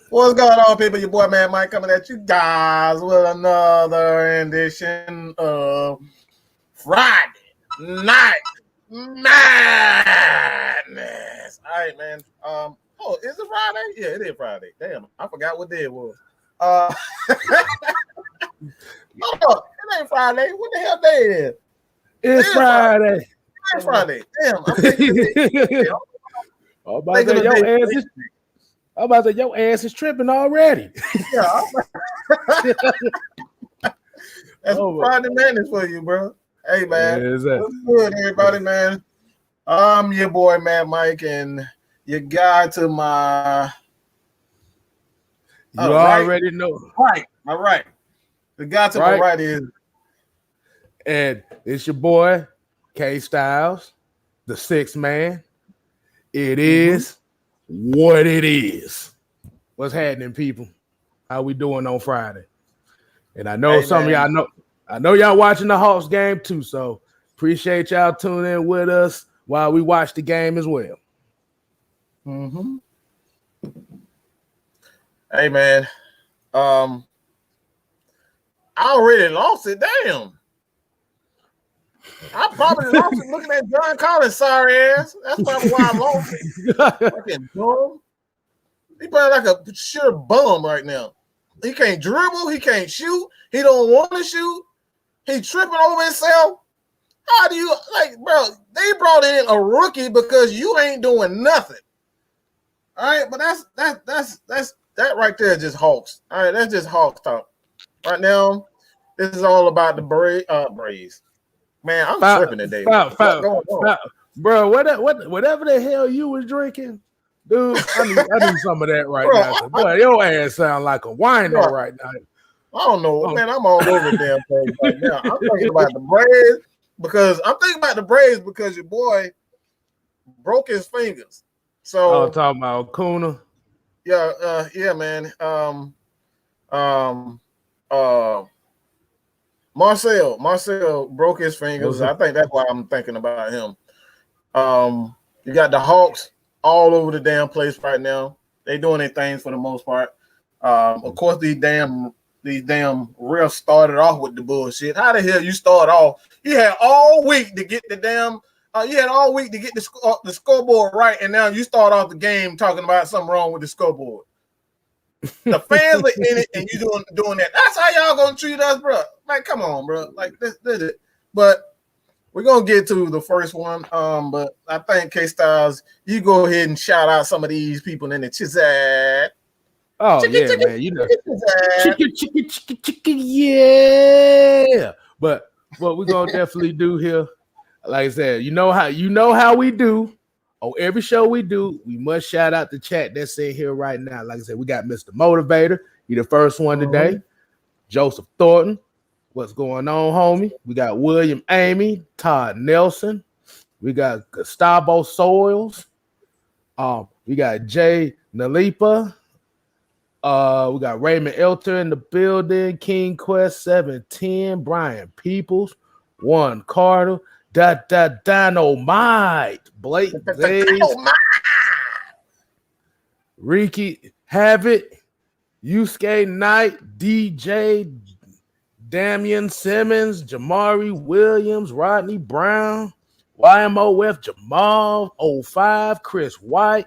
What's going on, people? Your boy Man Mike coming at you guys with another edition of Friday Night Madness. All right, man. Oh, is it Friday? Yeah, it is Friday. Damn, I forgot what day it was. Oh, it ain't Friday. What the hell day it is? It's Friday. It's Friday. Damn, I'm thinking I'm about to say your ass is tripping already. Yeah. That's Friday Madness for you, bro. Hey, man. Yeah, exactly. What's good, everybody, man? I'm your boy, Mad Mike, and your guy to my... You already know. Right. All right. The guy to my right is... And it's your boy, Kstlyz, the sixth man. It is what it is. What's happening, people? How we doing on Friday? And I know some of y'all know y'all watching the Hawks game too, so appreciate y'all tuning in with us while we watch the game as well. Mm-hmm. Hey, man. I already lost it. Damn. I probably lost it looking at John Collins' sorry ass. That's probably why I lost it. Fucking bum. He probably like a sure bum right now. He can't dribble. He can't shoot. He don't want to shoot. He tripping over himself. How do you bro? They brought in a rookie because you ain't doing nothing. All right, but that's that right there is just Hawks. All right, that's just Hawks talk. Right now, this is all about the Braves. Man, I'm tripping today. Bro, whatever the hell you was drinking, dude, I need some of that right now. Boy, your ass sound like a wino right now. I don't know, man. I'm all over the damn place right now. I'm thinking about the Braves because your boy broke his fingers. So I'm talking about Kuna. Yeah, man. Marcel broke his fingers. I think that's why I'm thinking about him. You got the Hawks all over the damn place right now. They doing their things for the most part. Of course, these damn refs started off with the bullshit. How the hell you start off? You had all week to get the damn. The scoreboard right, and now you start off the game talking about something wrong with the scoreboard. The fans are in it, and you doing that. That's how y'all gonna treat us, bro. Like, come on, bro. Like this it. But we're gonna get to the first one. But I think Kstlyz, you go ahead and shout out some of these people in the chat. Oh, man. You know, chicken, yeah. But what we're gonna definitely do here, like I said, you know how we do. On every show we do, we must shout out the chat that's in here right now. Like I said, we got Mr. Motivator. He the first one today. Joseph Thornton. What's going on, homie? We got William Amy, Todd Nelson. We got Gustavo Soils. We got Jay Nalipa. We got Raymond Elter in the building. King Quest 710. Brian Peoples. Juan Carter. Dynamite. Blake Days. Ricky Havoc. Yusuke Knight. DJ Damian Simmons. Jamari Williams. Rodney Brown. YMOF Jamal 05. Chris White.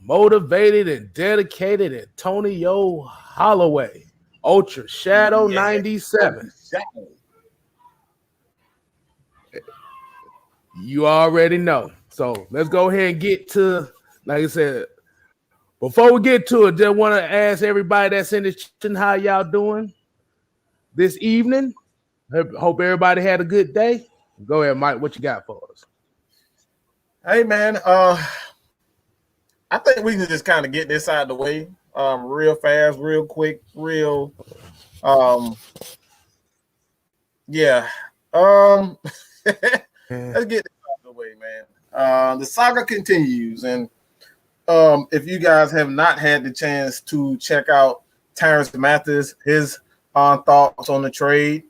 Motivated and dedicated Antonio Holloway. Ultra Shadow 97. You already know. So let's go ahead and get to, like I said, before we get to it, just want to ask everybody that's in the chat how y'all doing this evening. Hope everybody had a good day. Go ahead, Mike. What you got for us? Hey, man. I think we can just kind of get this out of the way real fast, real quick, real. Yeah. Let's get this out of the way, man. The saga continues, and if you guys have not had the chance to check out Terrence Mathis, his thoughts on the trade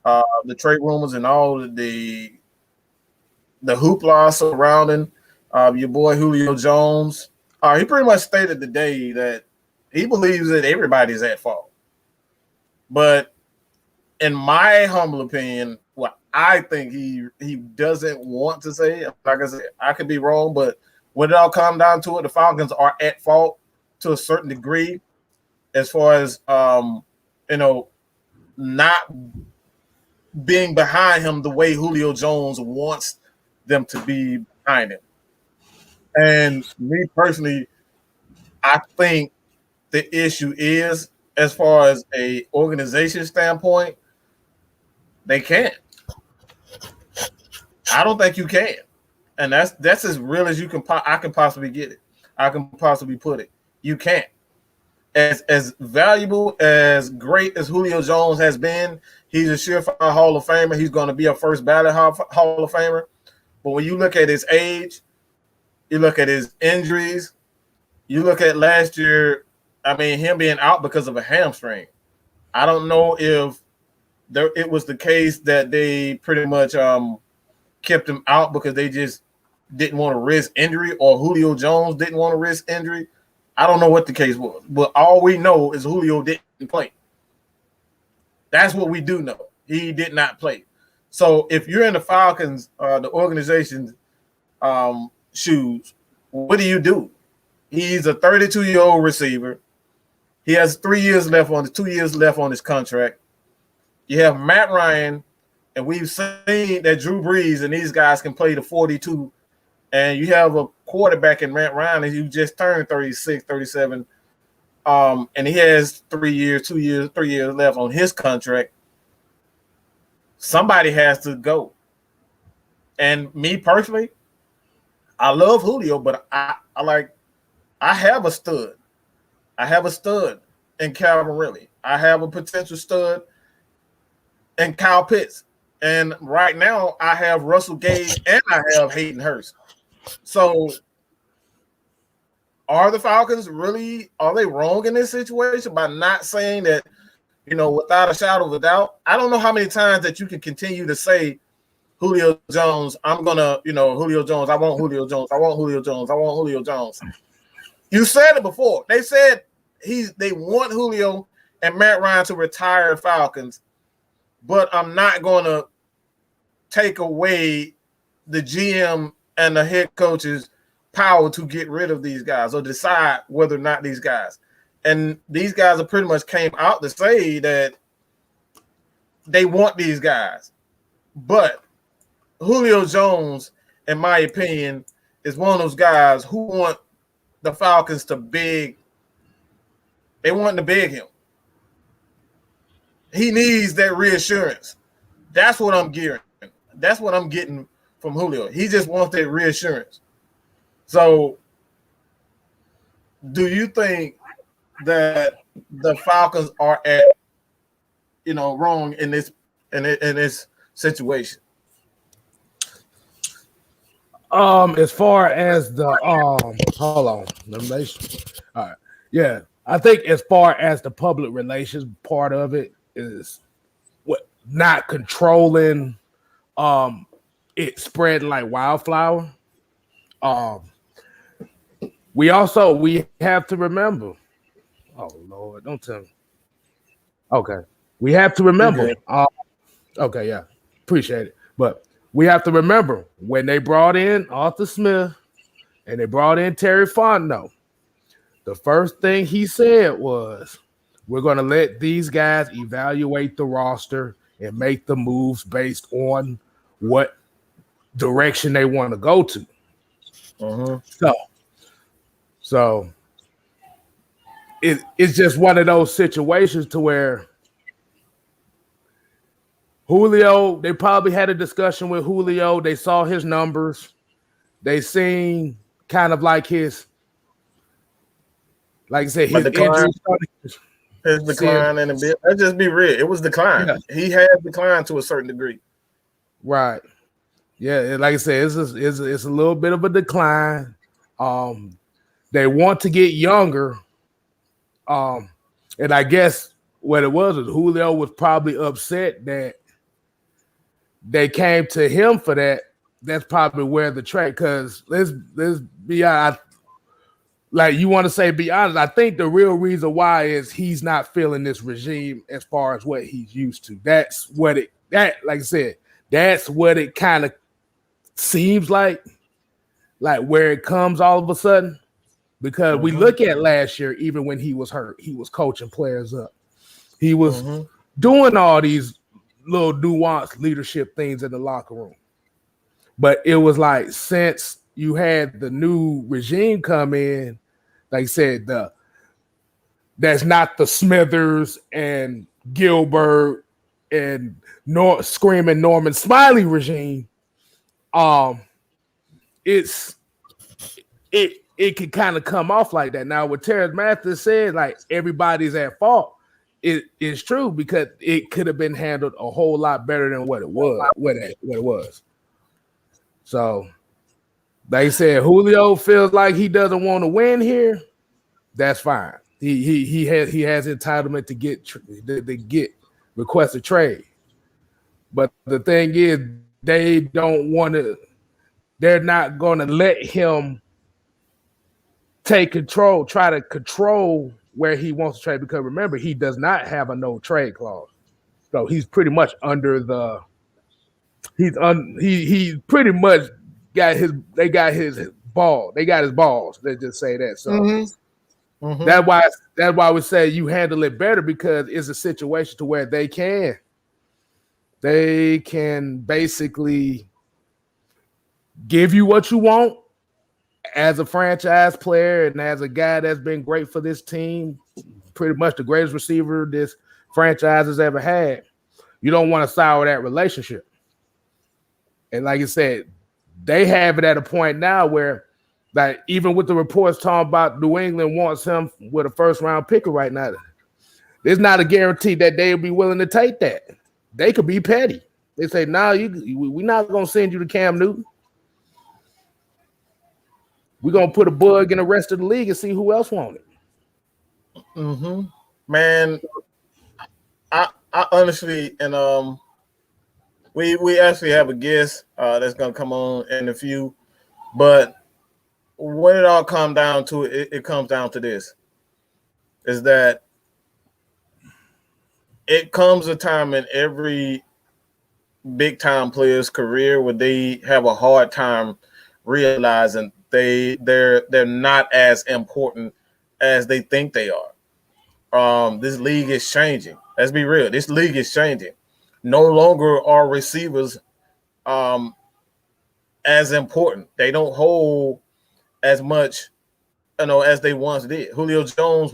rumors, and all of the hoopla surrounding Your boy Julio Jones. He pretty much stated today that he believes that everybody's at fault. But in my humble opinion, what I think he doesn't want to say, like I said, I could be wrong, but when it all comes down to it, the Falcons are at fault to a certain degree as far as not being behind him the way Julio Jones wants them to be behind him. And me personally, I think the issue is, as far as a organization standpoint, they can't. I don't think you can, and that's as real as I can possibly get it. I can possibly put it. You can't. As valuable, as great as Julio Jones has been, he's a surefire Hall of Famer. He's going to be a first ballot Hall of Famer. But when you look at his age, you look at his injuries, you look at last year, I mean, him being out because of a hamstring. I don't know if it was the case that they pretty much kept him out because they just didn't want to risk injury, or Julio Jones didn't want to risk injury. I don't know what the case was, but all we know is Julio didn't play. That's what we do know. He did not play. So if you're in the Falcons, the organization's shoes, what do? He's a 32-year-old receiver. He has 2 years left on his contract. You have Matt Ryan, and we've seen that Drew Brees and these guys can play the 42. And you have a quarterback in Matt Ryan, and you just turned 36, 37. And he has 3 years left on his contract. Somebody has to go. And me personally, I love Julio, but I have a stud. I have a stud in Calvin Ridley. I have a potential stud in Kyle Pitts. And right now, I have Russell Gage and I have Hayden Hurst. So are the Falcons are they wrong in this situation by not saying that, without a shadow of a doubt? I don't know how many times that you can continue to say Julio Jones, Julio Jones, I want Julio Jones, I want Julio Jones, I want Julio Jones. You said it before. They said they want Julio and Matt Ryan to retire Falcons, but I'm not going to take away the GM and the head coach's power to get rid of these guys or decide whether or not these guys. And these guys have pretty much came out to say that they want these guys. But Julio Jones, in my opinion, is one of those guys who want the Falcons to beg. They want to beg him. He needs that reassurance. That's what I'm gearing. That's what I'm getting from Julio. He just wants that reassurance. So, do you think that the Falcons are wrong in this situation? As far as the hold on, all right, yeah, I think as far as the public relations part of it is not controlling it spreading like wildflower. We have to remember. Oh Lord, don't tell me. Okay, we have to remember. Okay, yeah, appreciate it. But we have to remember when they brought in Arthur Smith and they brought in Terry Fontenot, the first thing he said was, we're going to let these guys evaluate the roster and make the moves based on what direction they want to go to. So it's just one of those situations to where Julio, they probably had a discussion with Julio. They saw his numbers. They seen kind of like his, like I said, his decline in a bit. Let's just be real. It was decline. Yeah. He had declined to a certain degree. Right. Yeah, like I said, it's a little bit of a decline. They want to get younger. And I guess what it was Julio was probably upset that they came to him for that that's probably where the trade. Because let's be honest. Like you want to say, be honest. I think the real reason why is he's not feeling this regime as far as what he's used to. That's what like I said, that's what it kind of seems like where it comes all of a sudden. Because we look at last year, even when he was hurt, he was coaching players up. He was doing all these little nuanced leadership things in the locker room. But it was like since you had the new regime come in, like I said, that's not the Smithers and Gilbert and screaming Norman Smiley regime. It can kind of come off like that. Now, what Terrence Mathis said, like everybody's at fault, it is true because it could have been handled a whole lot better than what it was. So they said Julio feels like he doesn't want to win here. That's fine. He has entitlement to get request a trade. But the thing is, they don't want to. They're not going to let him take control, try to control where he wants to trade. Because remember, he does not have a no trade clause, so he's pretty much under the. He's pretty much got his. They got his ball. They got his balls. Let's just say that. So that's why we say you handle it better because it's a situation to where they can basically give you what you want as a franchise player and as a guy that's been great for this team, pretty much the greatest receiver this franchise has ever had. You don't want to sour that relationship. And like I said, they have it at a point now where, like, even with the reports talking about New England wants him with a first-round picker right now, there's not a guarantee that they'll be willing to take that. They could be petty. They say, "No, we're not going to send you to Cam Newton. We're going to put a bug in the rest of the league and see who else wants it." Man, I honestly, and we actually have a guest that's going to come on in a few, but when it all comes down to it, it comes down to this, is that it comes a time in every big-time player's career where they have a hard time realizing they're not as important as they think they are. This league is changing. Let's be real. This league is changing. No longer are receivers as important. They don't hold as much, as they once did. Julio Jones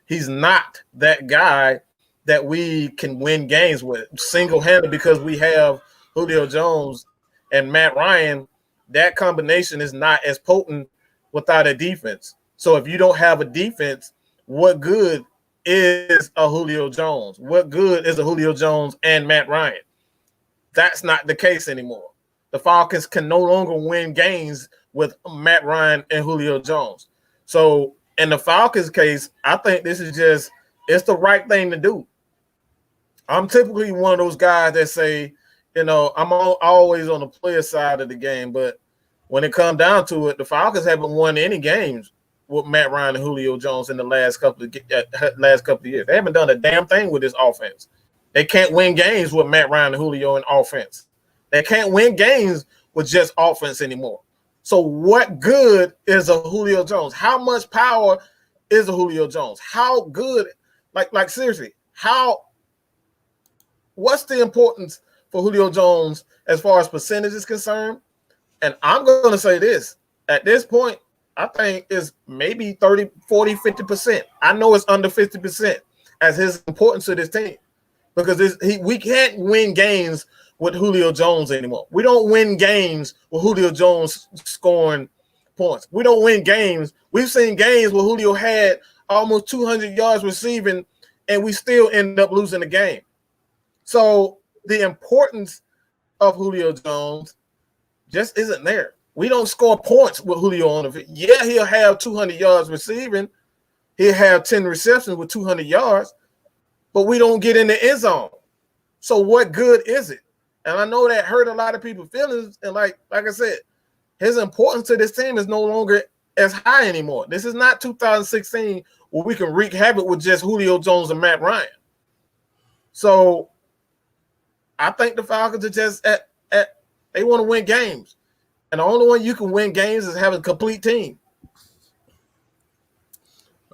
he's not that guy that we can win games with single-handed because we have Julio Jones and Matt Ryan. That combination is not as potent without a defense. So if you don't have a defense, what good is a Julio Jones? What good is a Julio Jones and Matt Ryan? That's not the case anymore. The Falcons can no longer win games with Matt Ryan and Julio Jones. So in the Falcons case, I think this is it's the right thing to do. I'm typically one of those guys that say, I'm always on the player side of the game, but when it comes down to it, the Falcons haven't won any games with Matt Ryan and Julio Jones in the last couple of years. They haven't done a damn thing with this offense. They can't win games with Matt Ryan and Julio in offense. They can't win games with just offense anymore. So what good is a Julio Jones? How much power is a Julio Jones? How good, like seriously, what's the importance for Julio Jones as far as percentage is concerned? And I'm going to say this. At this point, I think it's maybe 30, 40, 50%. I know it's under 50% as his importance to this team because we can't win games with Julio Jones anymore. We don't win games with Julio Jones scoring points. We don't win games. We've seen games where Julio had almost 200 yards receiving, and we still end up losing the game. So the importance of Julio Jones just isn't there. We don't score points with Julio on the field. Yeah, he'll have 200 yards receiving. He'll have 10 receptions with 200 yards, but we don't get in the end zone. So what good is it? And I know that hurt a lot of people's feelings. And like I said, his importance to this team is no longer as high anymore. This is not 2016 where we can wreak havoc with just Julio Jones and Matt Ryan. So I think the Falcons are just they want to win games. And the only way you can win games is having a complete team.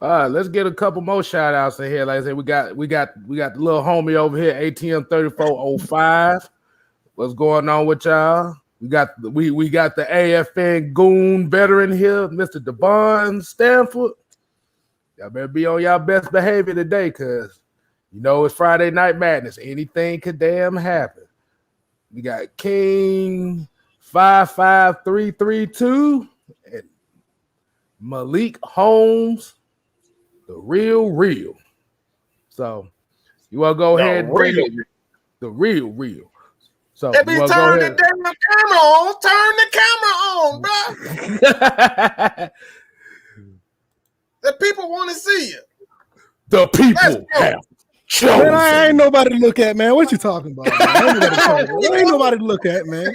All right, let's get a couple more shout outs in here. Like I said, we got the little homie over here, ATM 3405. What's going on with y'all? We got the AFN Goon veteran here, Mr. Devon Stanford. Y'all better be on y'all best behavior today, cause you know it's Friday Night Madness. Anything could damn happen. We got King 55332 and Malik Holmes, the real. So you want to go ahead and bring it, the real. So let me turn the camera on. Turn the camera on, bro. The people want to see you. The people have chosen. Man, I ain't nobody to look at, man. What you talking about? Ain't nobody to look at, man.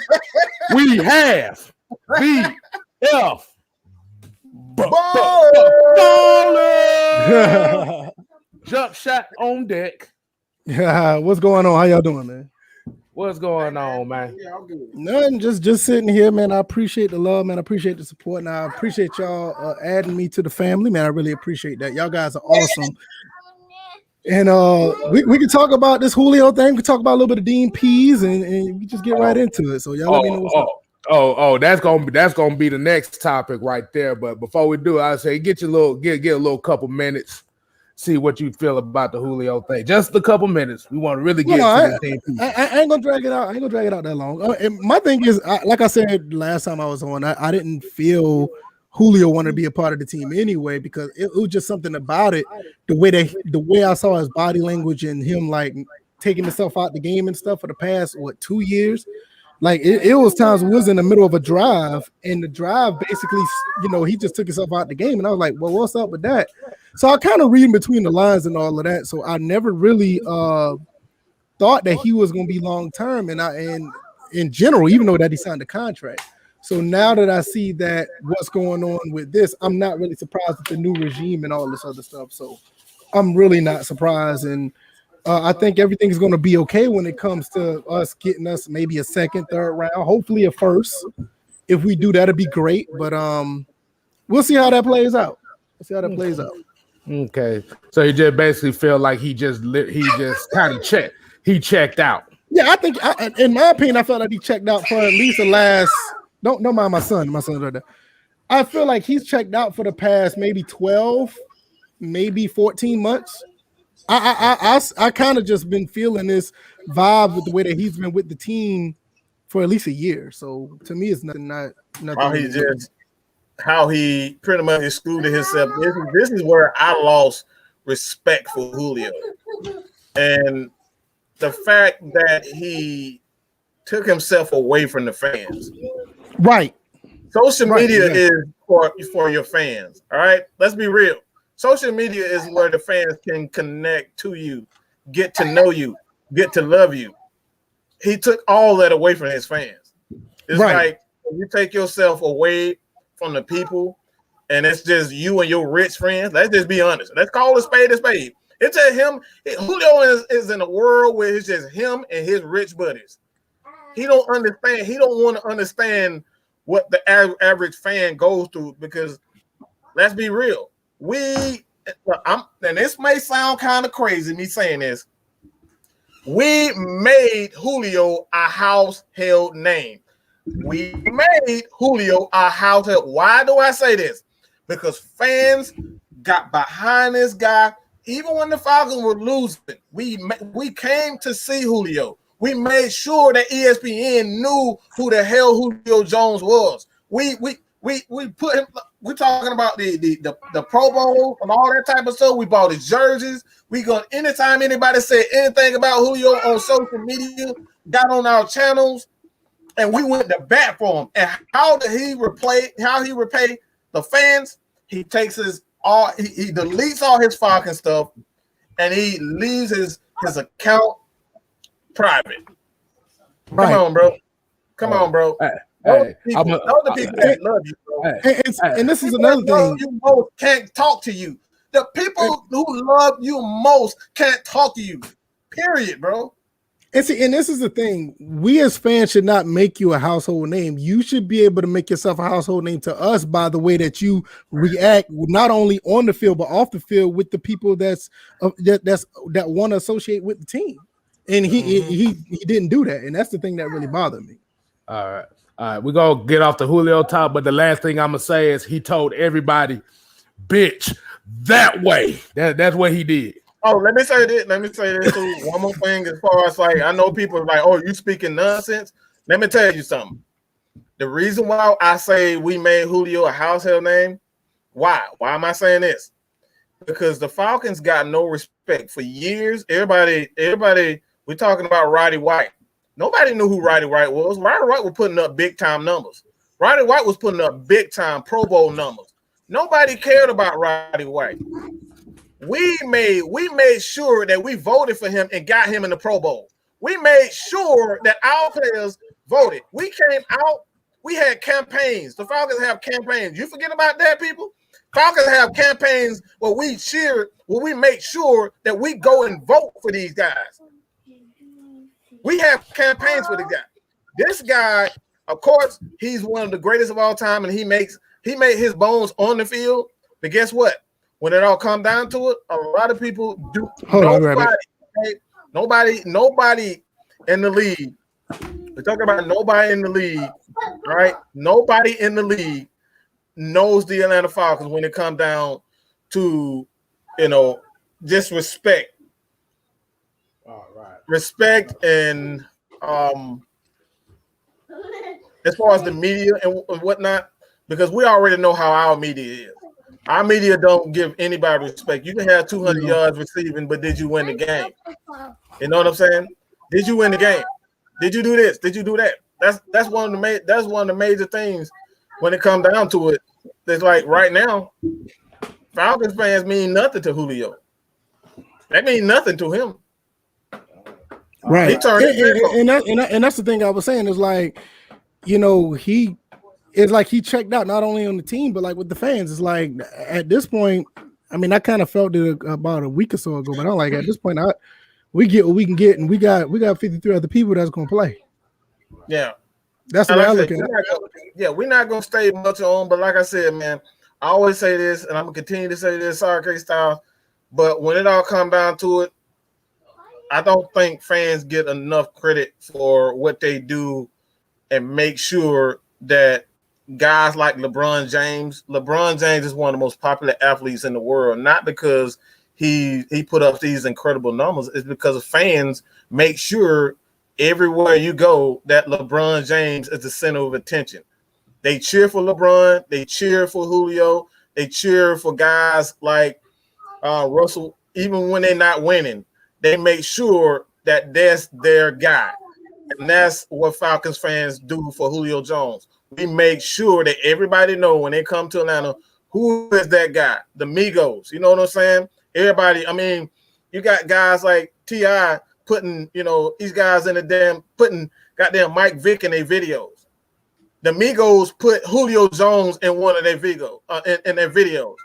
We have BF Baller. Jump shot on deck. What's going on? How y'all doing, man? What's going on, man? Nothing, just sitting here, man. I appreciate the love, man. I appreciate the support, and I appreciate y'all adding me to the family, man. I really appreciate that. Y'all guys are awesome. And we can talk about this Julio thing. We can talk about a little bit of Dean Pease, and we just get right into it. So y'all let me know what's up. That's gonna be the next topic right there. But before we do, I say get a little couple minutes. See what you feel about the Julio thing. Just a couple minutes. We want to really get to this thing. I ain't gonna drag it out. I ain't gonna drag it out that long. And my thing is, like I said last time I was on, I didn't feel Julio wanted to be a part of the team anyway because it was just something about it. The way I saw his body language and him like taking himself out the game and stuff for the past 2 years. Like it was times we was in the middle of a drive, and the drive basically, he just took himself out the game, and I was like, well, what's up with that? So I kind of read between the lines and all of that. So I never really thought that he was going to be long term, and in general, even though that he signed a contract. So now that I see that what's going on with this, I'm not really surprised with the new regime and all this other stuff. So I'm really not surprised, and I think everything's going to be okay when it comes to us getting us maybe a second, third round, hopefully a first. If we do, that'd be great. But we'll see how that plays out. Okay, so you just basically feel like he just kind of checked out. Yeah, I think, in my opinion, I felt like he checked out for at least the last. Don't mind my son. My son's right there. I feel like he's checked out for the past maybe 12, maybe 14 months. I kind of just been feeling this vibe with the way that he's been with the team for at least a year. So to me, it's nothing. How he pretty much excluded himself. This is where I lost respect for Julio, and the fact that he took himself away from the fans. Right. Social media is for your fans. All right. Let's be real. Social media is where the fans can connect to you, get to know you, get to love you. He took all that away from his fans. It's like you take yourself away from the people, and it's just you and your rich friends. Let's just be honest. Let's call a spade a spade. It's just him. Julio is in a world where it's just him and his rich buddies. He don't understand. He don't want to understand what the average fan goes through because let's be real. And this may sound kind of crazy, me saying this. We made Julio a household name. We made Julio a household. Why do I say this? Because fans got behind this guy. Even when the Falcons were losing, we came to see Julio. We made sure that ESPN knew who the hell Julio Jones was. We put him. We're talking about the Pro Bowl and all that type of stuff. We bought his jerseys. Anytime anybody said anything about Julio on social media, got on our channels, and we went to bat for him. And how did he repay the fans? He takes he deletes all his Falcon stuff, and he leaves his account private. Come on, bro. Come on, bro. Those people that love you, bro. And this is another thing. You most can't talk to you. The people who love you most can't talk to you. Period, bro. And see, and this is the thing. We as fans should not make you a household name. You should be able to make yourself a household name to us by the way that you react, not only on the field but off the field with the people that want to associate with the team. And he didn't do that, and that's the thing that really bothered me. All right, we're gonna get off the Julio top, but the last thing I'm gonna say is he told everybody, "Bitch, that way." That's what he did. Oh, let me say this too. One more thing, as far as like, I know people are like, "Oh, you speaking nonsense." Let me tell you something. The reason why I say we made Julio a household name, why am I saying this? Because the Falcons got no respect for years. Everybody, we're talking about Roddy White. Nobody knew who Roddy White was. Roddy White was putting up big time numbers. Roddy White was putting up big time Pro Bowl numbers. Nobody cared about Roddy White. We made sure that we voted for him and got him in the Pro Bowl. We made sure that our players voted. We came out. We had campaigns. The Falcons have campaigns. You forget about that, people? Falcons have campaigns where we cheer, where we make sure that we go and vote for these guys. We have campaigns for the guy. This guy, of course, he's one of the greatest of all time, and he made his bones on the field. But guess what? When it all comes down to it, a lot of people do. Nobody in the league. We're talking about nobody in the league, right? Nobody in the league knows the Atlanta Falcons when it comes down to, just respect. All right. Respect and as far as the media and whatnot, because we already know how our media is. Our media don't give anybody respect. You can have 200 yards receiving, but did you win the game? You know what I'm saying? Did you win the game? Did you do this? Did you do that? That's one of the major things when it comes down to it. It's like right now, Falcons fans mean nothing to Julio. That mean nothing to him. Right. And that's the thing I was saying is like, he checked out not only on the team but like with the fans. It's like at this point, I mean, I kind of felt it about a week or so ago, but I'm like at this point, we get what we can get, and we got 53 other people that's gonna play. Yeah, that's what I look at. We're not gonna stay much on, but like I said, man, I always say this, and I'm gonna continue to say this. Sorry, Kstlyz, but when it all comes down to it, I don't think fans get enough credit for what they do and make sure that guys like LeBron James is one of the most popular athletes in the world, not because he put up these incredible numbers. It's because of fans make sure everywhere you go that LeBron James is the center of attention. They cheer for LeBron. They cheer for Julio. They cheer for guys like Russell. Even when they're not winning, they make sure that that's their guy. And that's what Falcons fans do for Julio Jones. We make sure that everybody know when they come to Atlanta, who is that guy? The Migos. You know what I'm saying? Everybody, I mean, you got guys like T.I. putting, these guys in putting goddamn Mike Vick in their videos. The Migos put Julio Jones in one of their videos. In their videos.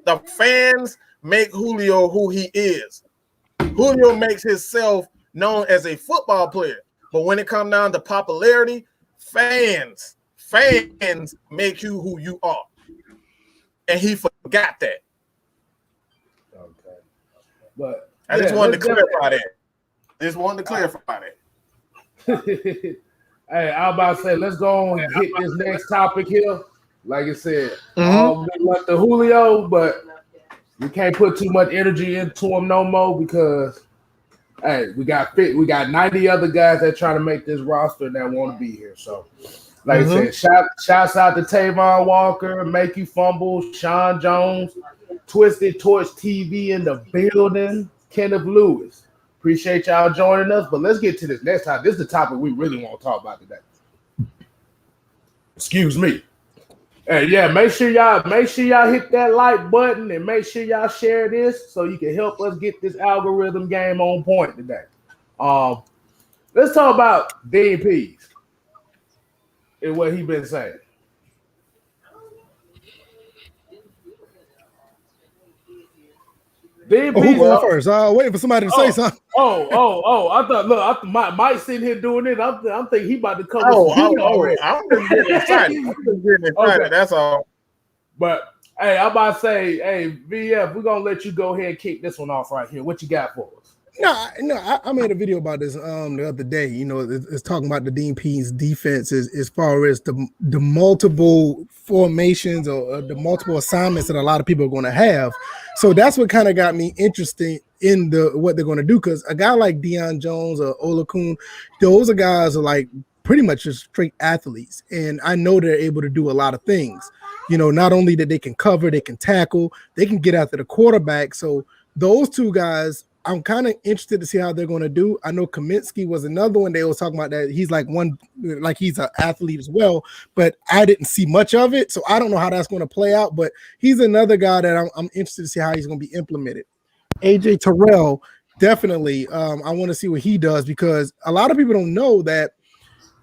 The fans make Julio who he is. Julio makes himself known as a football player. But when it comes down to popularity, fans make you who you are. And he forgot that. Okay. But I just wanted to clarify that. Hey, I was about to say, let's go on and hit this next topic here. Like I said, we want the Julio, but we can't put too much energy into him no more because, hey, we got 90 other guys that trying to make this roster that want to be here. So, like I said, shouts out to Tavon Walker, Make You Fumble, Sean Jones, Twisted Torch TV in the building, Kenneth Lewis. Appreciate y'all joining us, but let's get to this next topic. This is the topic we really want to talk about today. Excuse me. Hey, yeah, make sure y'all hit that like button and make sure y'all share this so you can help us get this algorithm game on point today. Let's Let's talk about DPs and what he been saying. Who's going first? Waiting for somebody to say something. I thought. Look, Mike sitting here doing it. I'm thinking he about to come. I'm just getting excited. Okay. That's all. But hey, I'm about to say, hey, VF, we're gonna let you go ahead and kick this one off right here. What you got for us? No, I made a video about this the other day. You know, it's talking about the DP's defense as far as the multiple formations or the multiple assignments that a lot of people are going to have. So that's what kind of got me interested in what they're going to do, because a guy like Deion Jones or Olakun, those are guys are like pretty much just straight athletes, and I know they're able to do a lot of things. You know, not only that they can cover, they can tackle, they can get after the quarterback. So those two guys, I'm kind of interested to see how they're going to do. I know Kaminsky was another one. They was talking about that he's he's an athlete as well, but I didn't see much of it, so I don't know how that's going to play out. But he's another guy that I'm interested to see how he's going to be implemented. AJ Tyrell, definitely. I want to see what he does, because a lot of people don't know that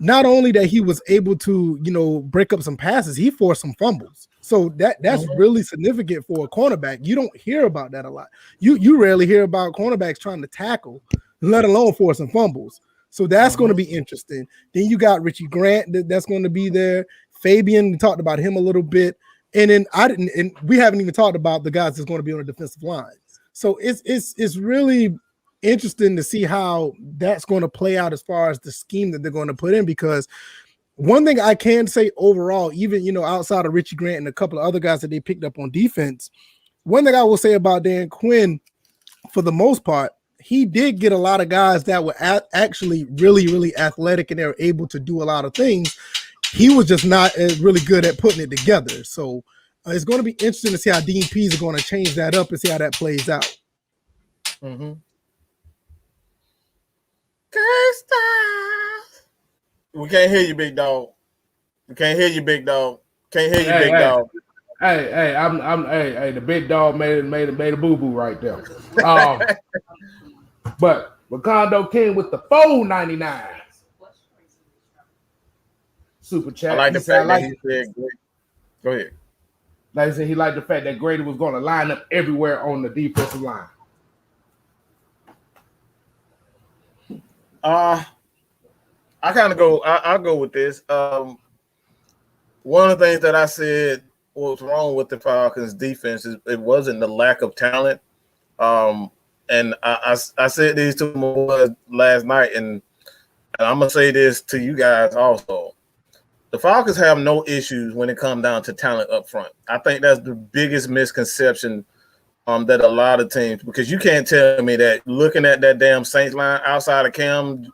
not only that he was able to, you know, break up some passes, he forced some fumbles. So that's really significant for a cornerback. You don't hear about that a lot. You rarely hear about cornerbacks trying to tackle, let alone forcing fumbles. So that's going to be interesting. Then you got Richie Grant that's going to be there. Fabian, we talked about him a little bit. And then we haven't even talked about the guys that's going to be on the defensive line. So it's really interesting to see how that's going to play out as far as the scheme that they're going to put in, because one thing I can say overall, even, you know, outside of Richie Grant and a couple of other guys that they picked up on defense, one thing I will say about Dan Quinn, for the most part, he did get a lot of guys that were actually really, really athletic, and they were able to do a lot of things. He was just not really good at putting it together. So it's going to be interesting to see how DPs are going to change that up and see how that plays out. Mm-hmm. We can't hear you, big dog. Can't hear you, big dog. Hey, the big dog made a boo-boo right there. But Wakando King with the $4.99 super chat. I like the fact that he said, go ahead. Like I said, he liked the fact that Grady was going to line up everywhere on the defensive line. I kind of go. I'll go with this. One of the things that I said was wrong with the Falcons' defense is it wasn't the lack of talent. And I said these to them last night, and I'm gonna say this to you guys also. The Falcons have no issues when it comes down to talent up front. I think that's the biggest misconception that a lot of teams, because you can't tell me that looking at that damn Saints line outside of Cam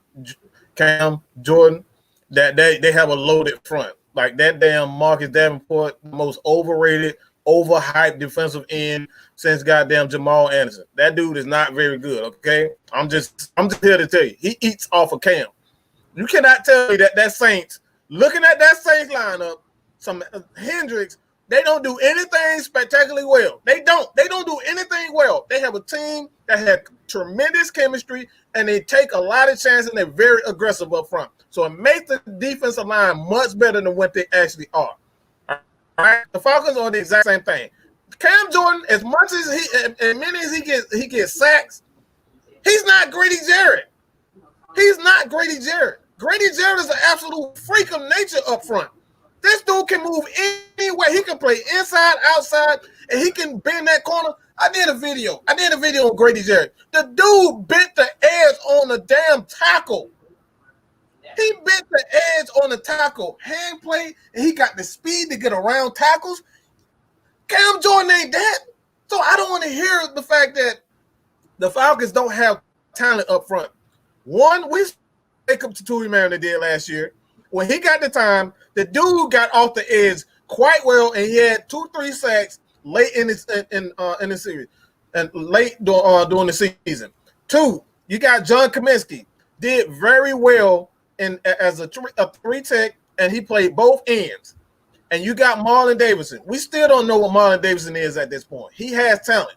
Jordan, that they have a loaded front. Like that damn Marcus Davenport, the most overrated, overhyped defensive end since goddamn Jamal Anderson. That dude is not very good, okay? I'm just here to tell you, he eats off of Cam. You cannot tell me that Saints, looking at that Saints lineup, some Hendricks, they don't do anything spectacularly well. They don't do anything well. They have a team that had tremendous chemistry, and they take a lot of chances, and they're very aggressive up front. So it makes the defensive line much better than what they actually are. All right, the Falcons are the exact same thing. Cam Jordan, as much as many as he gets sacks, he's not Grady Jarrett. He's not Grady Jarrett. Grady Jarrett is an absolute freak of nature up front. This dude can move anywhere. He can play inside, outside, and he can bend that corner. I did a video on Grady Jarrett. The dude bent the edge on the damn tackle. He bent the edge on the tackle. Hand play, and he got the speed to get around tackles. Cam Jordan ain't that. So I don't want to hear the fact that the Falcons don't have talent up front. One, we make up to Tui Marion did last year. When he got the time, the dude got off the edge quite well, and he had 2-3 sacks late in the series and late during the season. Two, you got John Kaminsky, did very well as a 3-tech, and he played both ends. And you got Marlon Davidson. We still don't know what Marlon Davidson is at this point. He has talent.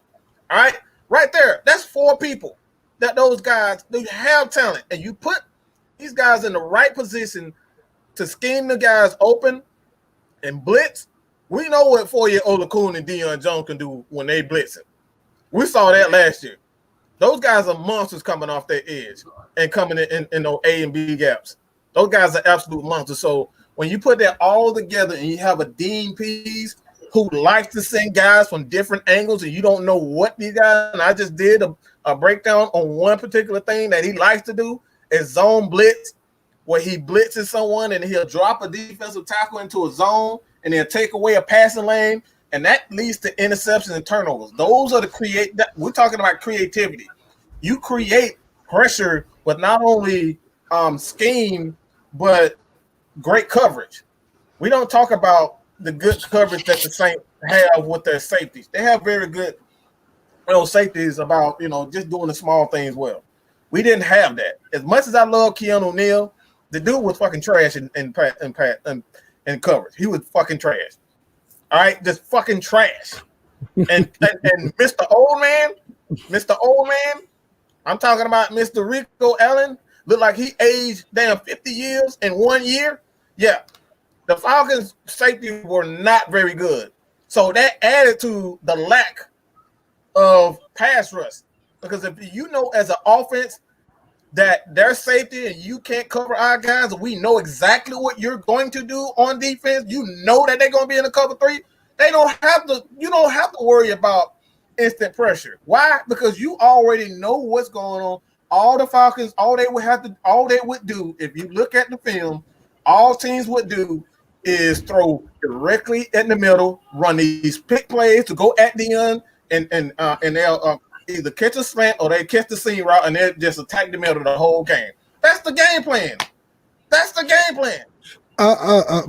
All right, right there. That's 4 people. That those guys, they have talent, and you these guys in the right position to scheme the guys open and blitz. We know what 4-year-old Olakun and Deion Jones can do when they blitzing. We saw that last year. Those guys are monsters coming off their edge and coming in those A and B gaps. Those guys are absolute monsters. So when you put that all together and you have a Dean Pease who likes to send guys from different angles and you don't know what these guys, and I just did a breakdown on one particular thing that he likes to do is zone blitz, where he blitzes someone and he'll drop a defensive tackle into a zone and then take away a passing lane, and that leads to interceptions and turnovers. Those are we're talking about creativity. You create pressure with not only scheme, but great coverage. We don't talk about the good coverage that the Saints have with their safeties. They have very good safeties about, just doing the small things well. We didn't have that. As much as I love Keanu Neal, the dude was fucking trash in coverage. He was fucking trash. All right, just fucking trash. And Mr. Old Man, I'm talking about Mr. Rico Allen, looked like he aged damn 50 years in 1 year. Yeah, the Falcons' safety were not very good. So that added to the lack of pass rush. Because if you know as an offense that their safety and you can't cover our guys, and we know exactly what you're going to do on defense, you know that they're going to be in the cover three, you don't have to worry about instant pressure. Why? Because you already know what's going on. All the Falcons, all they would do, if you look at the film, all teams would do is throw directly in the middle, run these pick plays to go at the end, and they'll either catch a slant or they catch the seam route and they'll just attack the middle of the whole game. That's the game plan.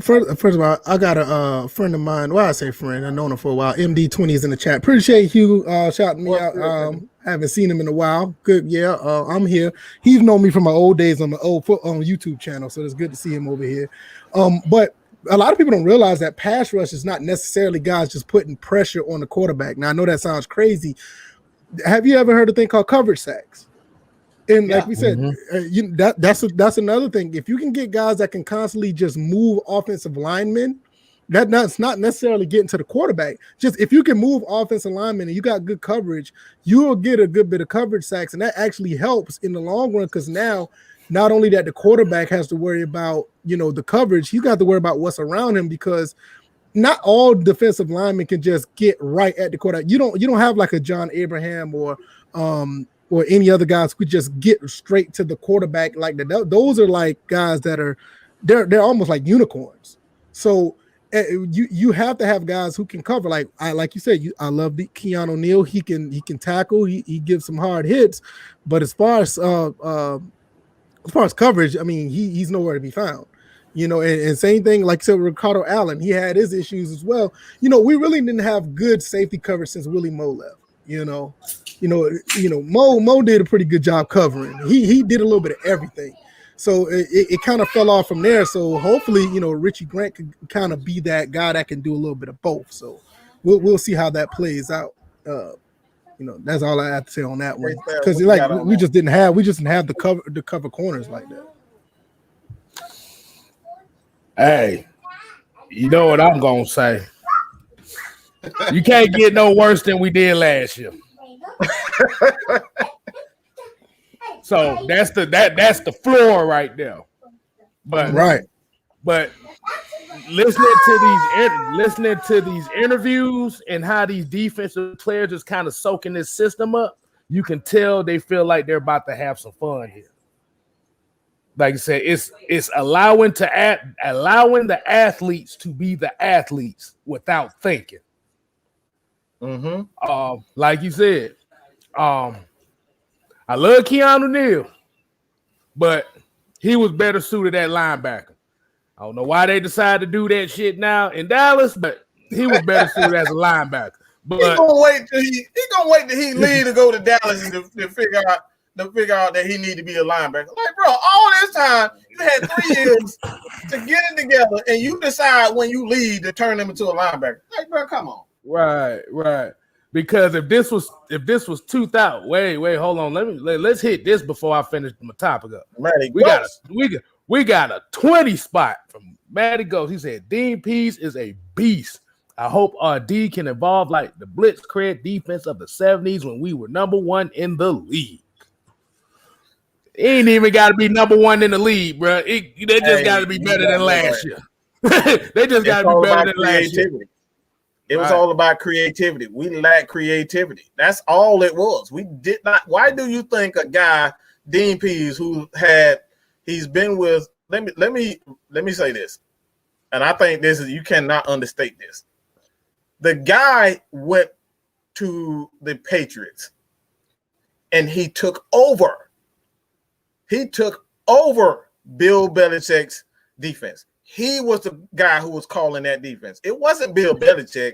First of all, I got a friend of mine. Well, I say friend. I've known him for a while. MD20 is in the chat. Appreciate Hugh shouting me out. Haven't seen him in a while. Good, yeah. I'm here. He's known me from my old days on the old YouTube channel, so it's good to see him over here. But a lot of people don't realize that pass rush is not necessarily guys just putting pressure on the quarterback. Now, I know that sounds crazy. Have you ever heard a thing called coverage sacks? And like we said, that's another thing. If you can get guys that can constantly just move offensive linemen, that's not necessarily getting to the quarterback. Just if you can move offensive linemen and you got good coverage, you will get a good bit of coverage sacks, and that actually helps in the long run because now not only that the quarterback has to worry about the coverage, he's got to worry about what's around him because not all defensive linemen can just get right at the quarterback. You don't have like a John Abraham or any other guys who could just get straight to the quarterback like that. Those are like guys that are they're almost like unicorns. So you have to have guys who can cover. Like you said, I love the Keanu Neal. He can tackle. He gives some hard hits, but as far as coverage, I mean, he's nowhere to be found. And same thing, like I said, Ricardo Allen, he had his issues as well. We really didn't have good safety coverage since Willie Moe left. Mo did a pretty good job covering. He did a little bit of everything. So it kind of fell off from there. So hopefully, Richie Grant could kind of be that guy that can do a little bit of both. So we'll see how that plays out. That's all I have to say on that one. Because we just didn't have the cover corners like that. Hey, you know what I'm gonna say? You can't get no worse than we did last year. So that's the floor right there. But listening to these interviews and how these defensive players just kind of soaking this system up, you can tell they feel like they're about to have some fun here. Like I said, it's allowing the athletes to be the athletes without thinking. Mm-hmm. Like you said, I love Keanu Neal, but he was better suited at linebacker. I don't know why they decided to do that shit now in Dallas, but he was better suited as a linebacker. But he's gonna wait till he leave to go to Dallas to figure out that he need to be a linebacker. Like, bro, all this time you had 3 years to get it together, and you decide when you leave to turn him into a linebacker. Like, bro, come on. Right. Because if this was 2000, wait, hold on. Let's hit this before I finish my topic up. We got a 20 spot from Matty Ghost. He said Dean Pease is a beast. I hope RD can evolve like the Blitz cred defense of the 70s when we were number one in the league. It ain't even got to be number one in the league, bro. They just got to be better than last year. They just got to be better than last year. It was all about creativity. We lacked creativity. That's all it was. We did not. Why do you think a guy, Dean Pease, he's been with? Let me say this, and I think this is, you cannot understate this. The guy went to the Patriots, and he took over. He took over Bill Belichick's defense. He was the guy who was calling that defense. It wasn't Bill Belichick.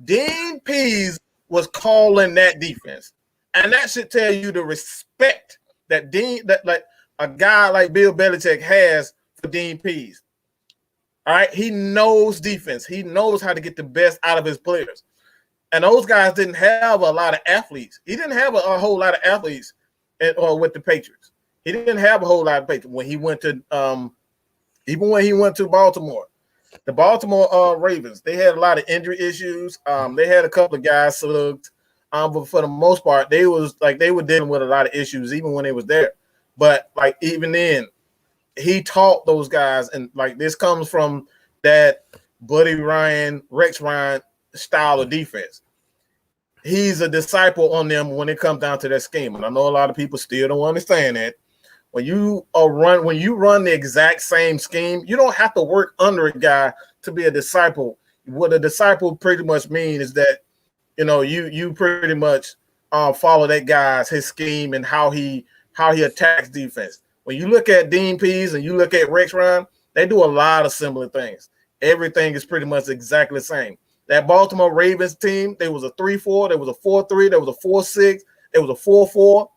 Dean Pease was calling that defense. And that should tell you the respect that like a guy like Bill Belichick has for Dean Pease. All right. He knows defense. He knows how to get the best out of his players. And those guys didn't have a lot of athletes. He didn't have a whole lot of athletes with the Patriots. He didn't have a whole lot of Patriots when he went to even when he went to Baltimore. The Baltimore Ravens, they had a lot of injury issues. They had a couple of guys slugged, but for the most part, they were dealing with a lot of issues even when they was there. But like even then, he taught those guys, and like this comes from that Buddy Ryan, Rex Ryan style of defense. He's a disciple on them when it comes down to that scheme, and I know a lot of people still don't understand that. When you run the exact same scheme, you don't have to work under a guy to be a disciple. What a disciple pretty much means is that, you pretty much follow that guy's his scheme and how he attacks defense. When you look at Dean Pease and you look at Rex Ryan, they do a lot of similar things. Everything is pretty much exactly the same. That Baltimore Ravens team, there was a 3-4, there was a 4-3, there was a 4-6, there was a 4-4.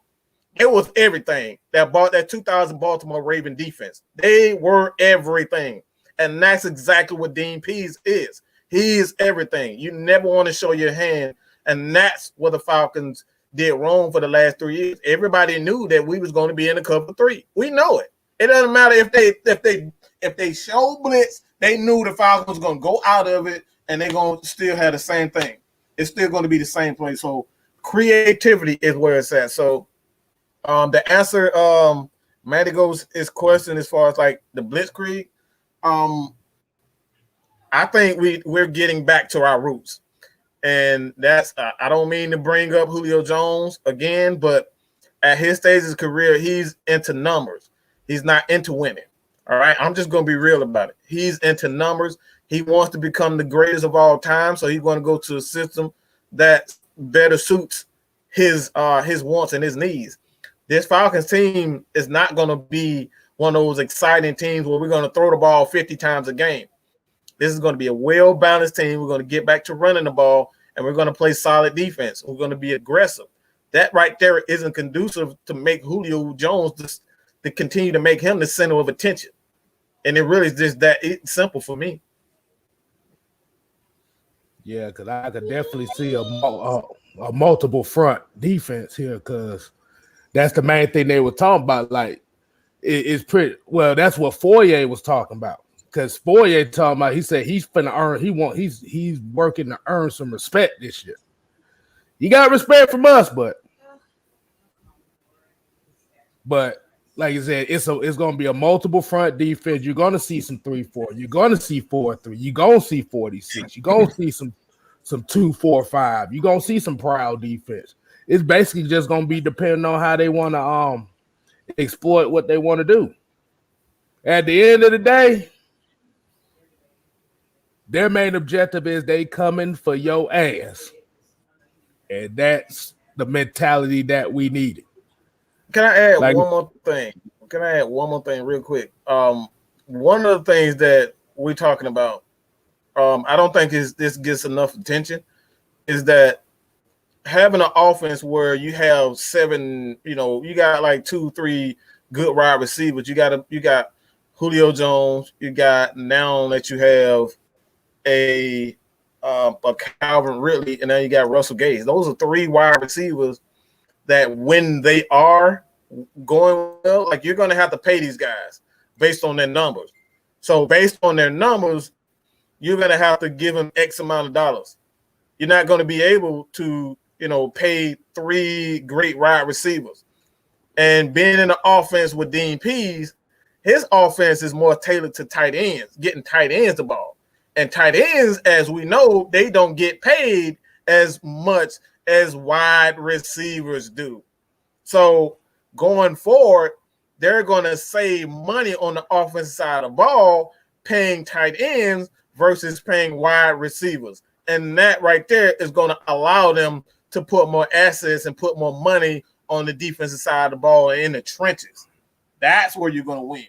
It was everything that 2000 Baltimore Raven defense. They were everything. And that's exactly what Dean Pease is. He is everything. You never want to show your hand. And that's what the Falcons did wrong for the last 3 years. Everybody knew that we was going to be in a cover 3. We know it. It doesn't matter if they show blitz, they knew the Falcons was going to go out of it and they're going to still have the same thing. It's still going to be the same play. So creativity is where it's at. So the answer, Matty goes his question as far as like the blitzkrieg. I think we're getting back to our roots, and that's I don't mean to bring up Julio Jones again, but at his stage of his career, he's into numbers. He's not into winning. All right, I'm just gonna be real about it. He's into numbers. He wants to become the greatest of all time, so he's going to go to a system that better suits his wants and his needs. This Falcons team is not going to be one of those exciting teams where we're going to throw the ball 50 times a game. This is going to be a well-balanced team. We're going to get back to running the ball, and we're going to play solid defense. We're going to be aggressive. That right there isn't conducive to make Julio Jones to continue to make him the center of attention. And it really is just that simple for me. Yeah, because I could definitely see a multiple front defense here because that's the main thing they were talking about. Like, it's pretty well. That's what Fourier was talking about. Because Fourier talking about, he said he's finna earn. He's working to earn some respect this year. You got respect from us, but like I said, it's gonna be a multiple front defense. You're gonna see some 3-4. You're gonna see 4-3. You're gonna see 46. You're gonna see some 2-4-5. You're gonna see some proud defense. It's basically just gonna be depending on how they want to exploit what they want to do. At the end of the day, their main objective is they coming for your ass, and that's the mentality that we needed. Can I add one more thing? Can I add one more thing real quick? One of the things that we're talking about, I don't think this gets enough attention, is that having an offense where you have 7, you got like 2-3 good wide receivers. You got Julio Jones. You got now that you have a Calvin Ridley, and then you got Russell Gage. Those are 3 wide receivers that when they are going well, like you're going to have to pay these guys based on their numbers. So based on their numbers, you're going to have to give them X amount of dollars. You're not going to be able to, pay 3 great wide receivers. And being in the offense with Dean Pease, his offense is more tailored to tight ends, getting tight ends the ball. And tight ends, as we know, they don't get paid as much as wide receivers do. So going forward, they're going to save money on the offensive side of the ball, paying tight ends versus paying wide receivers. And that right there is going to allow them to put more assets and put more money on the defensive side of the ball in the trenches. That's where you're going to win.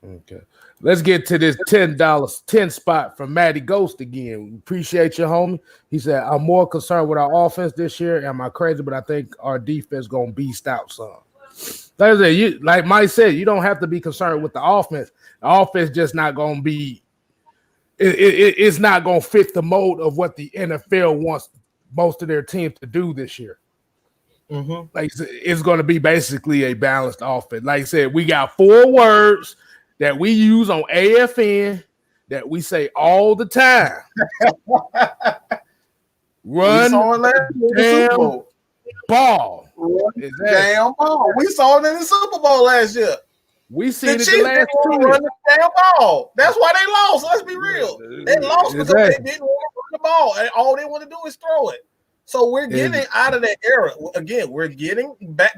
Okay. Let's get to this $10 spot from Matty Ghost again. Appreciate you, homie. He said, I'm more concerned with our offense this year. Am I crazy? But I think our defense going to beast out some. Like Mike said, you don't have to be concerned with the offense. The offense just not going to be it's not going to fit the mold of what the NFL wants most of their teams to do this year. Mm-hmm. Like it's going to be basically a balanced offense. Like I said, we got 4 words that we use on AFN that we say all the time. Run damn ball. Damn ball. We saw it in the Super Bowl last year. We seen it the last 2 years. Run the damn ball. That's why they lost. Let's be real. They lost because they didn't want to run the ball. And all they want to do is throw it. So we're getting out of that era. Again, we're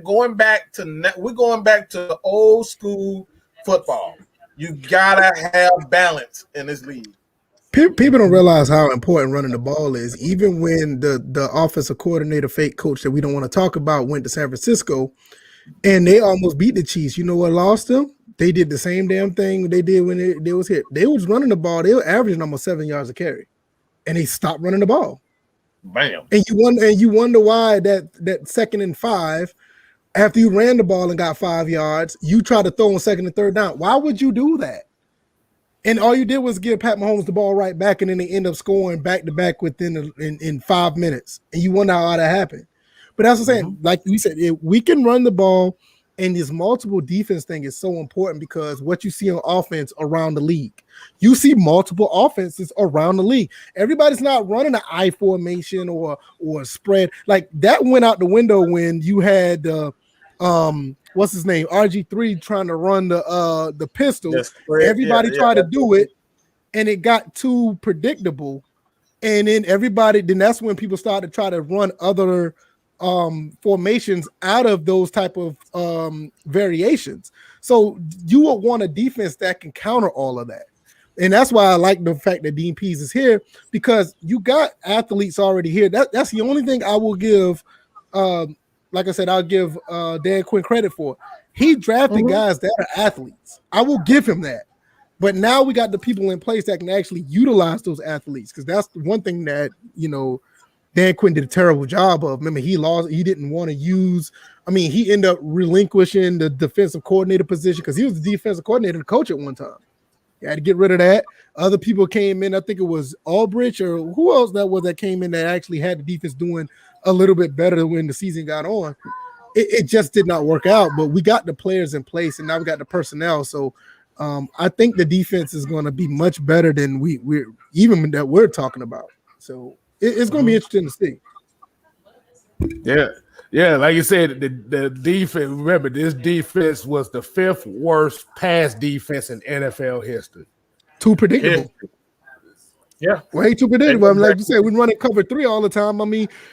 going back to old school football. You gotta have balance in this league. People don't realize how important running the ball is. Even when the offensive coordinator, fake coach that we don't want to talk about, went to San Francisco, and they almost beat the Chiefs. You know what lost them? They did the same damn thing they did when they was here. They was running the ball. They were averaging almost 7 yards a carry, and they stopped running the ball. Bam! And you wonder why that 2nd and 5. After you ran the ball and got 5 yards, you try to throw on 2nd and 3rd down. Why would you do that? And all you did was give Pat Mahomes the ball right back, and then they end up scoring back-to-back in 5 minutes. And you wonder how that happened. But that's what I'm saying. Like we said, if we can run the ball, and this multiple defense thing is so important because what you see on offense around the league. You see multiple offenses around the league. Everybody's not running an I formation or a spread. Like that went out the window when you had what's his name? RG3 trying to run the pistol. Everybody tried to do it, and it got too predictable. And then that's when people started to try to run other formations out of those type of variations. So you would want a defense that can counter all of that. And that's why I like the fact that Dean Pease is here, because you got athletes already here. That's the only thing I will give like I said, I'll give Dan Quinn credit for. He drafted guys that are athletes. I will give him that. But now we got the people in place that can actually utilize those athletes, because that's the one thing that, Dan Quinn did a terrible job of. Remember, he didn't want to use, he ended up relinquishing the defensive coordinator position because he was the defensive coordinator and coach at one time. He had to get rid of that. Other people came in. I think it was Albridge or who else that came in that actually had the defense doing a little bit better when the season got on. It just did not work out, but we got the players in place, and now we got the personnel. So I think the defense is going to be much better than we're talking about. So it's going to be interesting to see. Yeah. Like you said, the defense. Remember, this defense was the 5th worst pass defense in NFL history. Too predictable. Yeah, way too predictable. Like you said, we run it cover 3 all the time.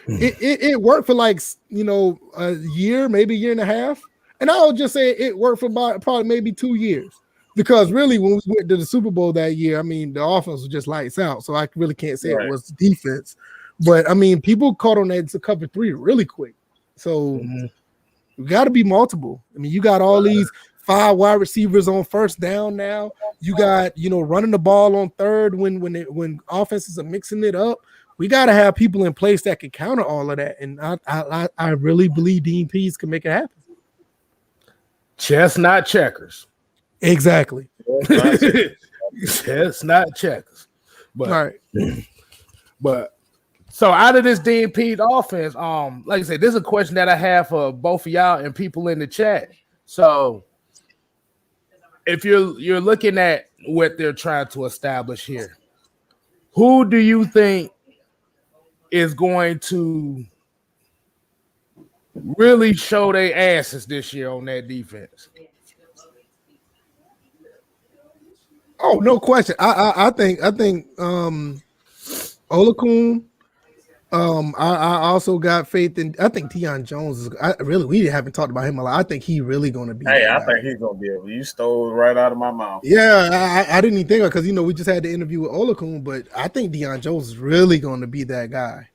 It worked for a year, maybe a year and a half, and I'll just say it worked for probably maybe 2 years. Because really, when we went to the Super Bowl that year, the offense was just lights out. So I really can't say it was defense. But, people caught on that to cover 3 really quick. So you got to be multiple. You got all these 5 wide receivers on first down now. You got, running the ball on third when offenses are mixing it up. We got to have people in place that can counter all of that. And I really believe Dean Pease can make it happen. Chestnut checkers. Exactly. Chestnut checkers. But all right. But so out of this DNP offense, like I said, this is a question that I have for both of y'all and people in the chat. So if you're looking at what they're trying to establish here, who do you think is going to really show their asses this year on that defense? Oh, no question. I think Olakun. I also got faith in. I think Deion Jones is. We haven't talked about him a lot. I think he really going to be. Hey, I think he's going to be able. You stole it right out of my mouth. Yeah, I didn't even think of it because we just had the interview with Olakun, but I think Deion Jones is really going to be that guy.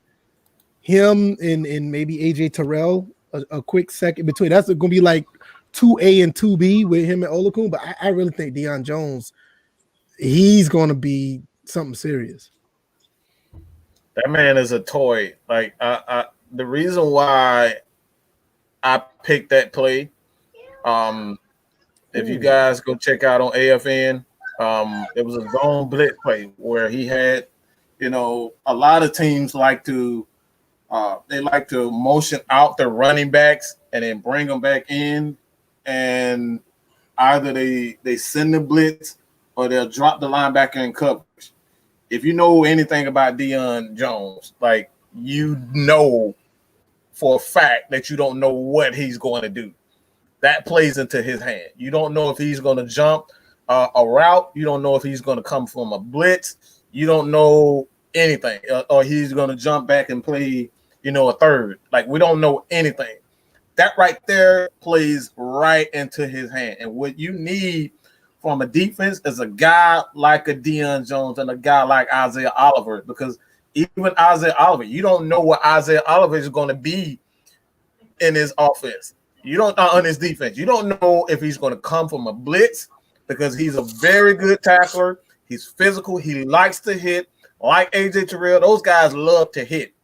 Him and maybe AJ Tyrell, a quick second between. That's going to be like 2A and 2B with him and Olakun, but I really think Deion Jones, he's going to be something serious. That man is a toy. Like the reason why I picked that play, if you guys go check out on AFN, it was a zone blitz play where he had, a lot of teams like to motion out their running backs and then bring them back in, and either they send the blitz or they'll drop the linebacker in coverage. If you know anything about Deion Jones, like for a fact that you don't know what he's going to do. That plays into his hand. You don't know if he's going to jump a route. You don't know if he's going to come from a blitz. You don't know anything, or he's going to jump back and play, a third. Like, we don't know anything. That right there plays right into his hand. And what you need from a defense is a guy like a Deion Jones and a guy like Isaiah Oliver, because even Isaiah Oliver, you don't know what Isaiah Oliver is going to be in his offense. You don't on his defense. You don't know if he's going to come from a blitz, because he's a very good tackler. He's physical. He likes to hit. Like AJ Tyrell, those guys love to hit.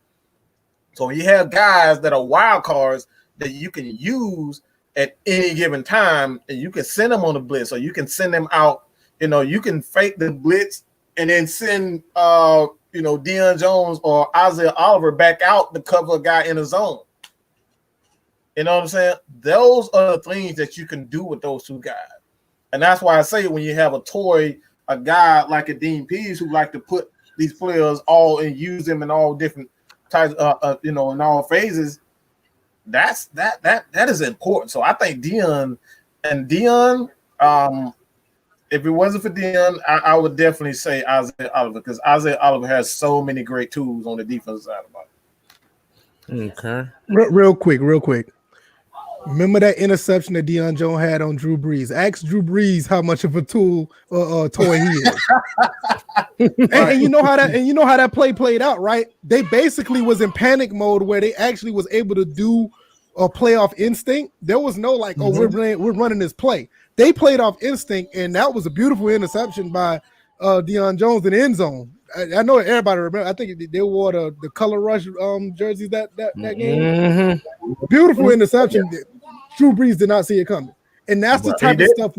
So you have guys that are wild cards that you can use at any given time, and you can send them on the blitz, or you can send them out. You can fake the blitz and then send Deion Jones or Isaiah Oliver back out to cover a guy in a zone. You know what I'm saying? Those are the things that you can do with those two guys. And that's why I say when you have a guy like a Dean Pease who like to put these players all and use them in all different types, in all phases, that is important. So I think Deion, if it wasn't for Deion, I would definitely say Isaiah Oliver, because Isaiah Oliver has so many great tools on the defensive side of it. Okay. Real quick. Remember that interception that Deion Jones had on Drew Brees? Ask Drew Brees how much of a toy he is. and you know how that play played out, right? They basically was in panic mode where they actually was able to do a playoff instinct. There was no we're running this play. They played off instinct, and that was a beautiful interception by Deion Jones in the end zone. I know everybody remember. I think they wore the color rush jerseys that game. Mm-hmm. Beautiful interception. Drew Brees did not see it coming, and that's the type of stuff.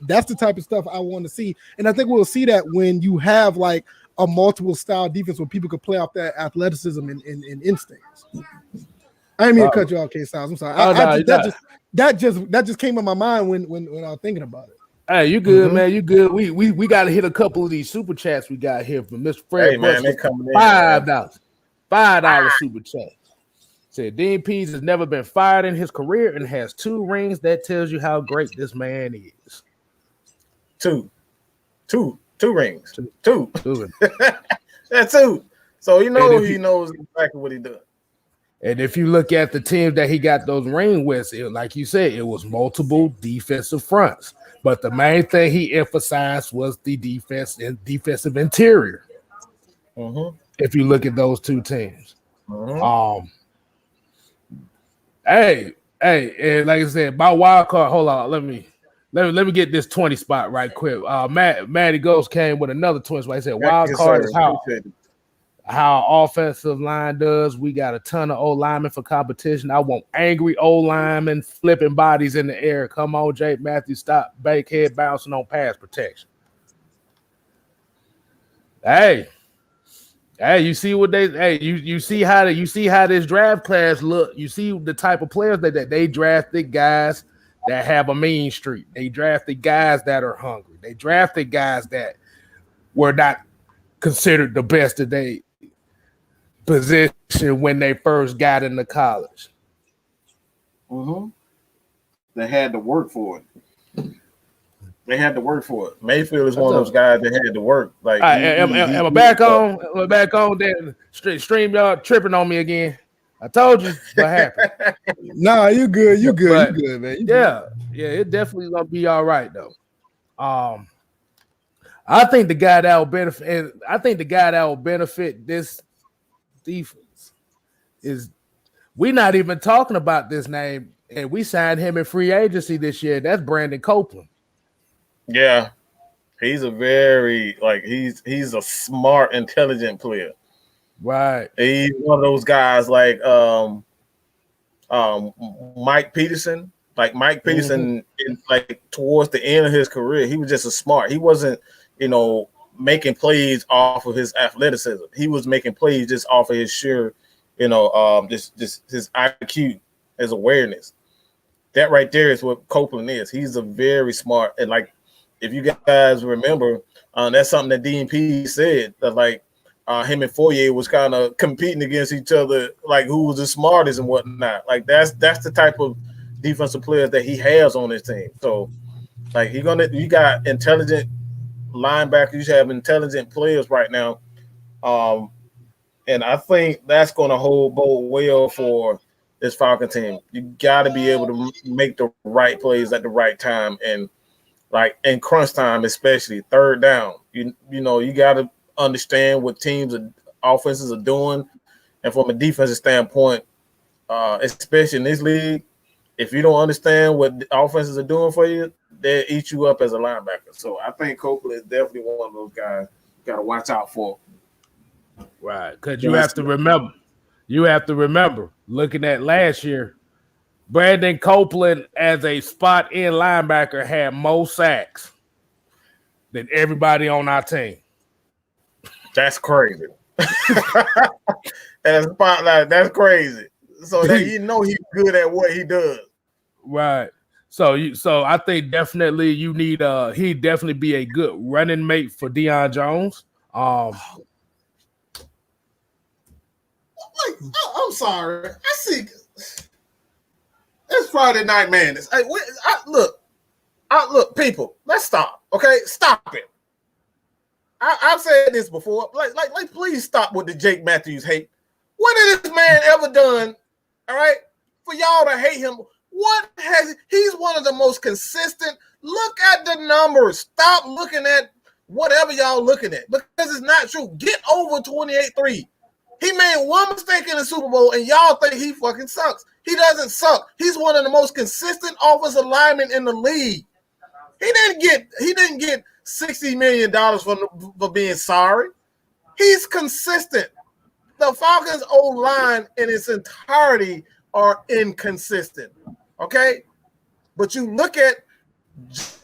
That's the type of stuff I want to see, and I think we'll see that when you have like a multiple style defense where people can play off that athleticism and instincts. I didn't mean to cut you off, KSTYLZ. I'm sorry. That just came in my mind when I was thinking about it. Hey, you good, man? You good? We got to hit a couple of these super chats we got here from Mr. Fred. Hey, man, they coming in. $5 super chat. Said Dean Pease has never been fired in his career and has 2 rings. That tells you how great this man is. Two rings. Two. That's 2. So he knows exactly what he does. And if you look at the teams that he got those rings with, like you said, it was multiple defensive fronts. But the main thing he emphasized was the defense and defensive interior. Mm-hmm. If you look at those 2 teams. Mm-hmm. Hey, and like I said, my wild card. Hold on, let me get this 20 spot right quick. Matty Ghost came with another 20 spot. He said wild card is how offensive line does. We got a ton of old linemen for competition. I want angry old linemen flipping bodies in the air. Come on, Jake Matthews, stop bankhead bouncing on pass protection. Hey, Hey, you see what they? Hey, you see how this draft class look. You see the type of players that they drafted, guys that have a mean streak. They drafted guys that are hungry. They drafted guys that were not considered the best of their position when they first got into college. Mm-hmm. They had to work for it. They had to work for it. Mayfield is one of those guys that had to work. Like, am I back on? Am I back on? Then stream y'all tripping on me again. I told you what happened. Nah, you good. You good. You good, man. Yeah, it definitely gonna be all right though. I think the guy that will benefit, and I think the guy that will benefit this defense is we're not even talking about this name, and we signed him in free agency this year. That's Brandon Copeland. Yeah, he's a very he's a smart, intelligent player. Right. He's one of those guys like Mike Peterson. Like Mike Peterson, like towards the end of his career, he was just a smart. He wasn't, making plays off of his athleticism. He was making plays just off of his sheer, just his IQ, his awareness. That right there is what Copeland is. He's a very smart, and like, if you guys remember, that's something that DNP said, that him and Fourier was kind of competing against each other, like who was the smartest and whatnot. Like that's the type of defensive players that he has on his team. So like you got intelligent linebackers, you have intelligent players right now. And I think that's going to bode well for this Falcon team. You got to be able to make the right plays at the right time, and like in crunch time, especially third down. You got to understand what teams and offenses are doing, and from a defensive standpoint, especially in this league, if you don't understand what the offenses are doing for you, they'll eat you up as a linebacker. So I think Copeland is definitely one of those guys you got to watch out for. Right, because you have to remember, looking at last year, Brandon Copeland as a spot in linebacker had more sacks than everybody on our team. That's crazy. As a spotlight, that's crazy. So that he's good at what he does. Right. So I think definitely you need he'd definitely be a good running mate for Deion Jones. I'm sorry. I see. It's Friday Night Madness. Hey, look, people. Let's stop. Okay, stop it. I've said this before. Like, please stop with the Jake Matthews hate. What has this man ever done? All right, for y'all to hate him. He's one of the most consistent. Look at the numbers. Stop looking at whatever y'all looking at, because it's not true. Get over 28-3. He made one mistake in the Super Bowl, and y'all think he fucking sucks. He doesn't suck. He's one of the most consistent offensive linemen in the league. He didn't get $60 million for being sorry. He's consistent. The Falcons' O-line in its entirety are inconsistent. Okay? But you look at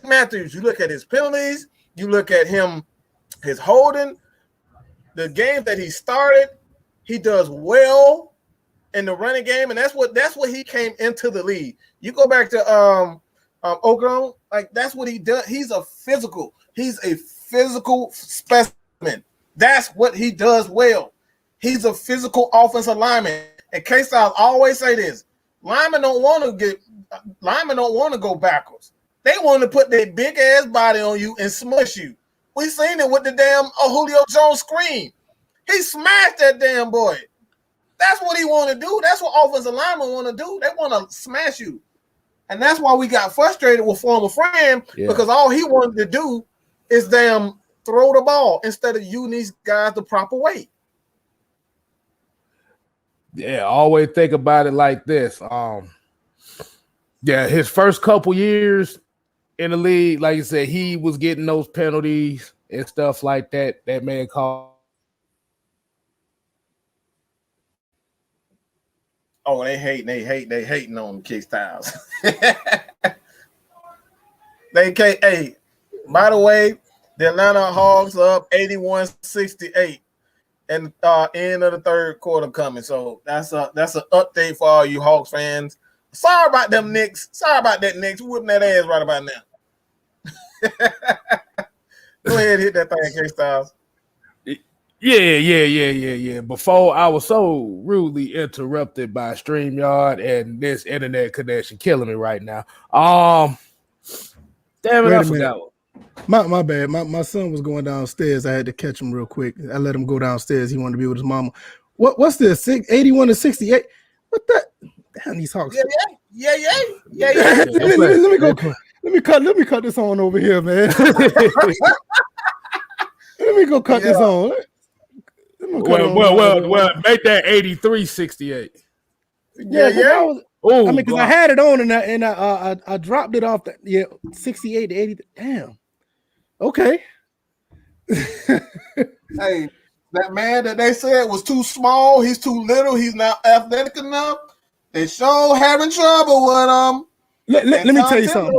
Matthews, you look at his penalties, you look at his holding, the game that he started, he does well in the running game, and that's what he came into the league. You go back to Oakland, like that's what he does. He's a physical specimen. That's what he does well. He's a physical offensive lineman. And KSTYLZ always say this: linemen don't want to go backwards. They want to put their big ass body on you and smush you. We seen it with the damn Julio Jones screen. He smashed that damn boy. That's what he want to do. That's what offensive linemen want to do. They want to smash you. And that's why we got frustrated with former friend, because all he wanted to do is damn throw the ball instead of using these guys the proper way. Yeah, always think about it like this. His first couple years in the league, like you said, he was getting those penalties and stuff like that. That man called. Oh, they hating on KSTYLZ. They can't. Hey, by the way, the Atlanta Hawks are up 81-68. and end of the third quarter coming. So that's an update for all you Hawks fans. Sorry about them Knicks. Sorry about that Knicks. We're whipping that ass right about now. Go ahead, hit that thing, KSTYLZ. Yeah. Before I was so rudely interrupted by StreamYard and this internet connection killing me right now. Damn it, I forgot. My bad. My son was going downstairs. I had to catch him real quick. I let him go downstairs. He wanted to be with his mama. What's this? 81 to 68? What that? Damn, these Hawks. Yeah. Let me go. Let me cut this on over here, man. Let me go cut this on. Well, make that 83-68. Yeah. Because I had it on and I dropped it off. 68 to 80. Damn. Okay. Hey, that man that they said was too small, he's too little, he's not athletic enough. They sure having trouble with him. Let me tell you something.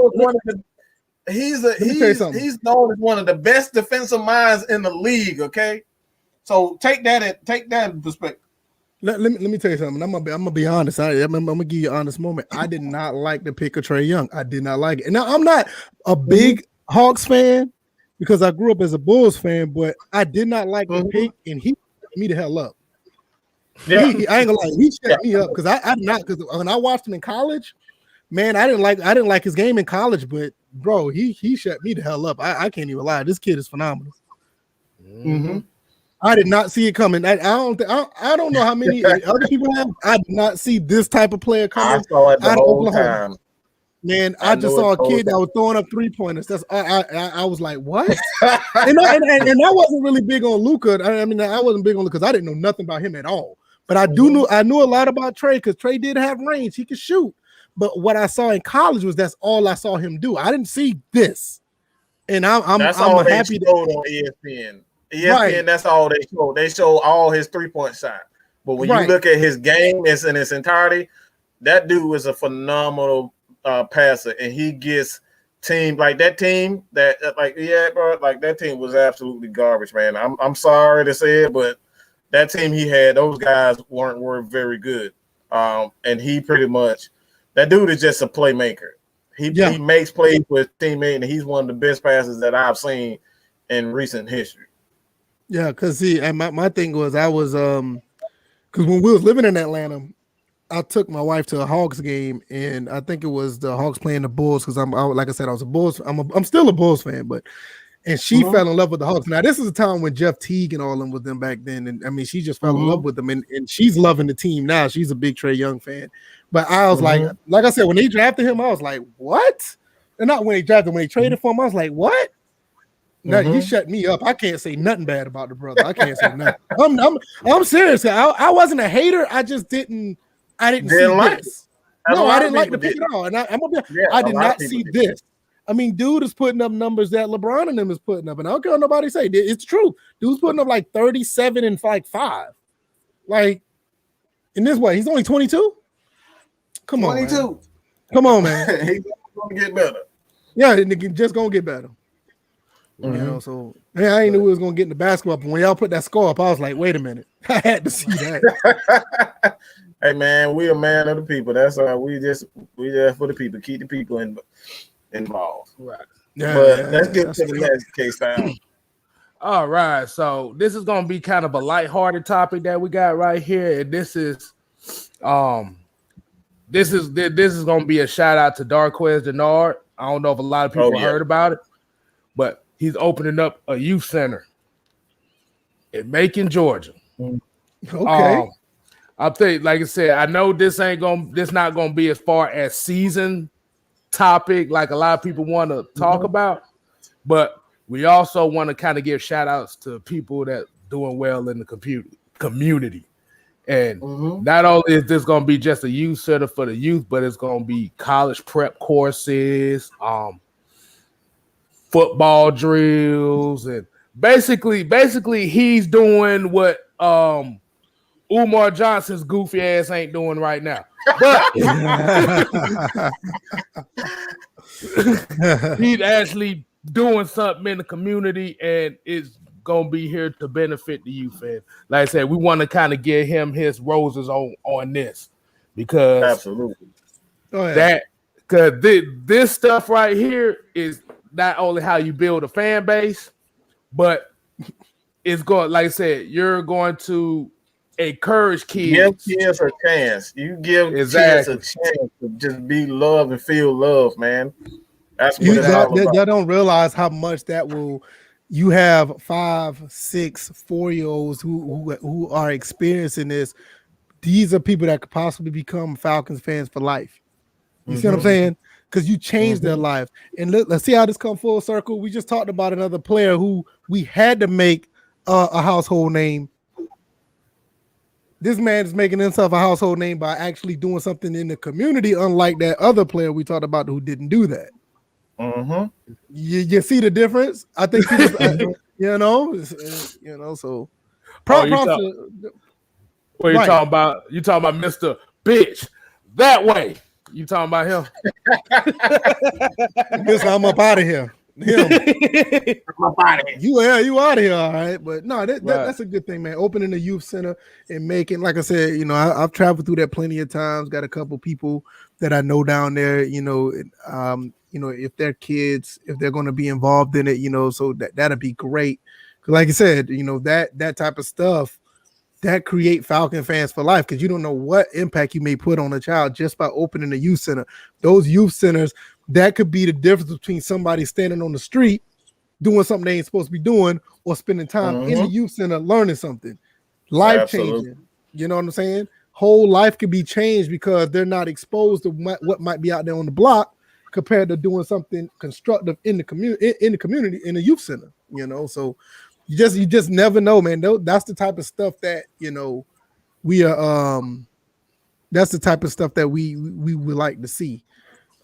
He's known as one of the best defensive minds in the league. Okay, so take that in perspective. Let me tell you something. I'm gonna be honest. I'm gonna give you an honest moment. I did not like the pick of Trae Young. I did not like it. And now I'm not a big Hawks fan because I grew up as a Bulls fan, but I did not like the pick, and he shut me the hell up. Yeah. I ain't gonna lie, he shut me up because because when I watched him in college, man, I didn't like his game in college, but bro, he shut me the hell up. I can't even lie. This kid is phenomenal. Mm-hmm. I did not see it coming. I don't know how many other people have. I did not see this type of player coming. I saw it the whole time. Man, I just saw a kid that was throwing up 3-pointers. That's I was like, what? and I wasn't really big on Luka. I wasn't big on Luka because I didn't know nothing about him at all. But I knew a lot about Trae because Trae did have range. He could shoot. But what I saw in college was that's all I saw him do. I didn't see this. And I'm happy to on ESPN. ESPN, that's all they show. They show all his 3-point shot. But when you look at his game in its entirety, that dude is a phenomenal passer, and he gets team like that team that that team was absolutely garbage, man. I'm sorry to say it, but that team he had, those guys were very good. And he pretty much, that dude is just a playmaker. He makes plays for his teammate, and he's one of the best passers that I've seen in recent history. Yeah, because my thing was I was because when we was living in Atlanta, I took my wife to a Hawks game, and I think it was the Hawks playing the Bulls because like I said, I was a Bulls. I'm still a Bulls fan, and she fell in love with the Hawks. Now this is a time when Jeff Teague and all them with them back then, and I mean she just fell in love with them, and she's loving the team now. She's a big Trae Young fan, but I was like I said, when they drafted him, I was like, what? And not when they drafted, when they traded for him, I was like, what? No, he shut me up. I can't say nothing bad about the brother. I can't say nothing. I'm serious. I wasn't a hater. I just didn't see this. No, I didn't like the pick at all. And I did not see this. I mean, dude is putting up numbers that LeBron and them is putting up, and I don't care what nobody say. It's true. Dude's putting up like 37 and like 5. Like in this way, he's only 22. Come on, 22. Man. Come on, man. He's gonna get better. Yeah, just gonna get better. You know, so I ain't knew we was gonna get in the basketball. But when y'all put that score up, I was like, wait a minute, I had to see that. Hey man, we a man of the people. That's we just for the people, keep the people involved. Right. Yeah, but let's get to the next case time. All right, so this is gonna be kind of a lighthearted topic that we got right here, and this is gonna be a shout out to Darquez Denard. I don't know if a lot of people heard about it, but he's opening up a youth center in Macon, Georgia. Okay. I'll tell you, like I said, I know this not gonna be as far as season topic like a lot of people want to talk about, but we also want to kind of give shout outs to people that doing well in the community. And not only is this gonna be just a youth center for the youth, but it's gonna be college prep courses, football drills, and basically he's doing what Umar Johnson's goofy ass ain't doing right now. But he's actually doing something in the community, and it's gonna be here to benefit the youth. And like I said, we want to kind of give him his roses on this because absolutely this stuff right here is not only how you build a fan base, but it's going, like I said, you're going to encourage kids. Give kids a chance. You give kids a chance to just be loved and feel love, man. That's what it's all about. They don't realize how much that will. You have 5, 6, 4-year-olds who are experiencing this. These are people that could possibly become Falcons fans for life. You see what I'm saying? Because you changed their life. And let's see how this comes full circle. We just talked about another player who we had to make a household name. This man is making himself a household name by actually doing something in the community, unlike that other player we talked about who didn't do that. You see the difference? I think he was, so what you talking about? You talking about Mr. Bitch that way? You talking about him? Listen, I'm up out of here. You out of here, all right. But no, that's a good thing, man. Opening a youth center and making, like I said, I've traveled through that plenty of times. Got a couple people that I know down there. If their kids, if they're going to be involved in it, so that'd be great. Because, like I said, that type of stuff that create Falcon fans for life. Because you don't know what impact you may put on a child just by opening a youth center. Those youth centers, that could be the difference between somebody standing on the street doing something they ain't supposed to be doing, or spending time in the youth center learning something life changing. You know what I'm saying? Whole life could be changed because they're not exposed to what might be out there on the block, compared to doing something constructive in the community, in a youth center. So you just never know, man. That's the type of stuff that we are. That's the type of stuff that we would like to see.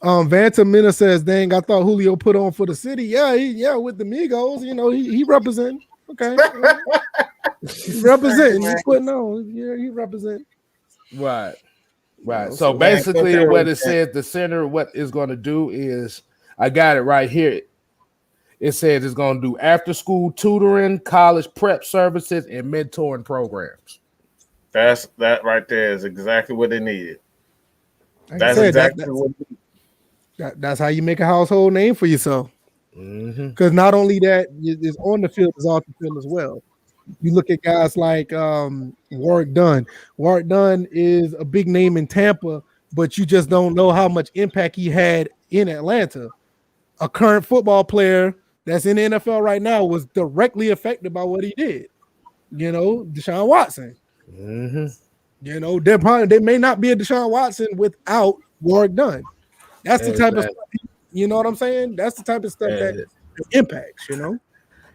Vanta Mina says, "Dang, I thought Julio put on for the city. Yeah, with the Migos. He representing. Okay, he's representing. He's putting on. Yeah, he representing. Right. So basically, what it says, the center, what it's going to do is, I got it right here. It says it's going to do after-school tutoring, college prep services, and mentoring programs. That right there is exactly what they needed. That's how you make a household name for yourself. Because not only that, it's on the field, it's off the field as well. You look at guys like Warrick Dunn. Warrick Dunn is a big name in Tampa, but you just don't know how much impact he had in Atlanta. A current football player that's in the NFL right now was directly affected by what he did. Deshaun Watson. There may not be a Deshaun Watson without Warrick Dunn. That's the type of stuff, you know what I'm saying? That's the type of stuff that impacts,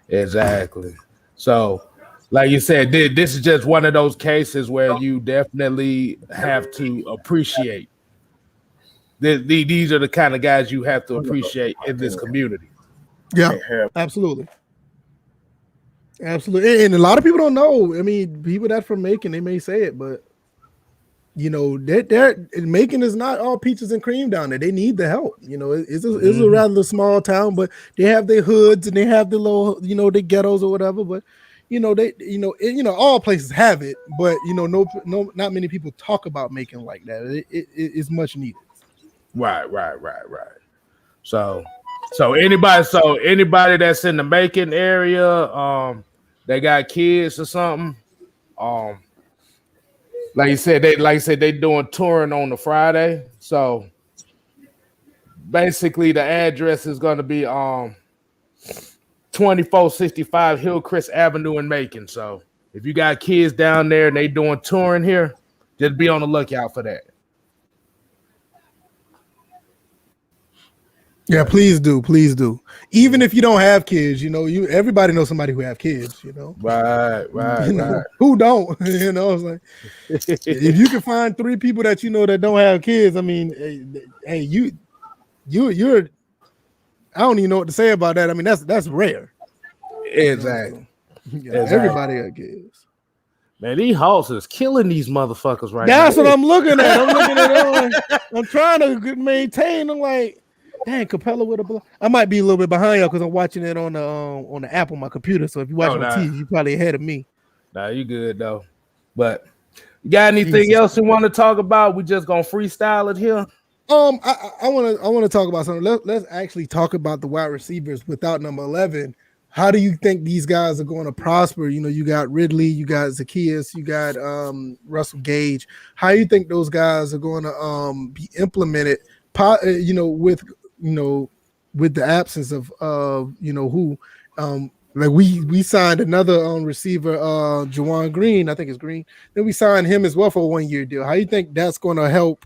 Exactly. So, like you said, this is just one of those cases where you definitely have to appreciate. These are the kind of guys you have to appreciate in this community. Yeah, absolutely. Absolutely. And a lot of people don't know. I mean, people that's from Macon, they may say it, but Macon is not all peaches and cream down there. They need the help. It's a rather small town, but they have their hoods and they have the little, the ghettos or whatever. But all places have it, but not many people talk about Macon like that. It's much needed. Right. So anybody that's in the Macon area, they got kids or something, like you said, they doing touring on the Friday. So basically, the address is going to be 2465 Hillcrest Avenue in Macon. So if you got kids down there and they doing touring here, just be on the lookout for that. Yeah, please do. Even if you don't have kids, everybody knows somebody who have kids, Right. Who don't? It's like, if you can find 3 people that that don't have kids, I mean, hey, you're I don't even know what to say about that. I mean, that's rare. Exactly. Everybody got kids. Man, these Hawks is killing these motherfuckers right now. That's what I'm looking at. I'm trying to maintain. I'm like, Dang, Capella with a block. I might be a little bit behind y'all because I'm watching it on the app on my computer. So if you watch on TV, you probably ahead of me. Nah, you good though. But you got anything else you want to talk about? We just gonna freestyle it here. I want to talk about something. Let's actually talk about the wide receivers without number 11. How do you think these guys are going to prosper? You know, you got Ridley, you got Zacchaeus, you got Russell Gage. How do you think those guys are going to be implemented? With the absence of who like we signed another receiver, Juwan Green, I think it's Green. Then we signed him as well for a 1-year deal. How do you think that's going to help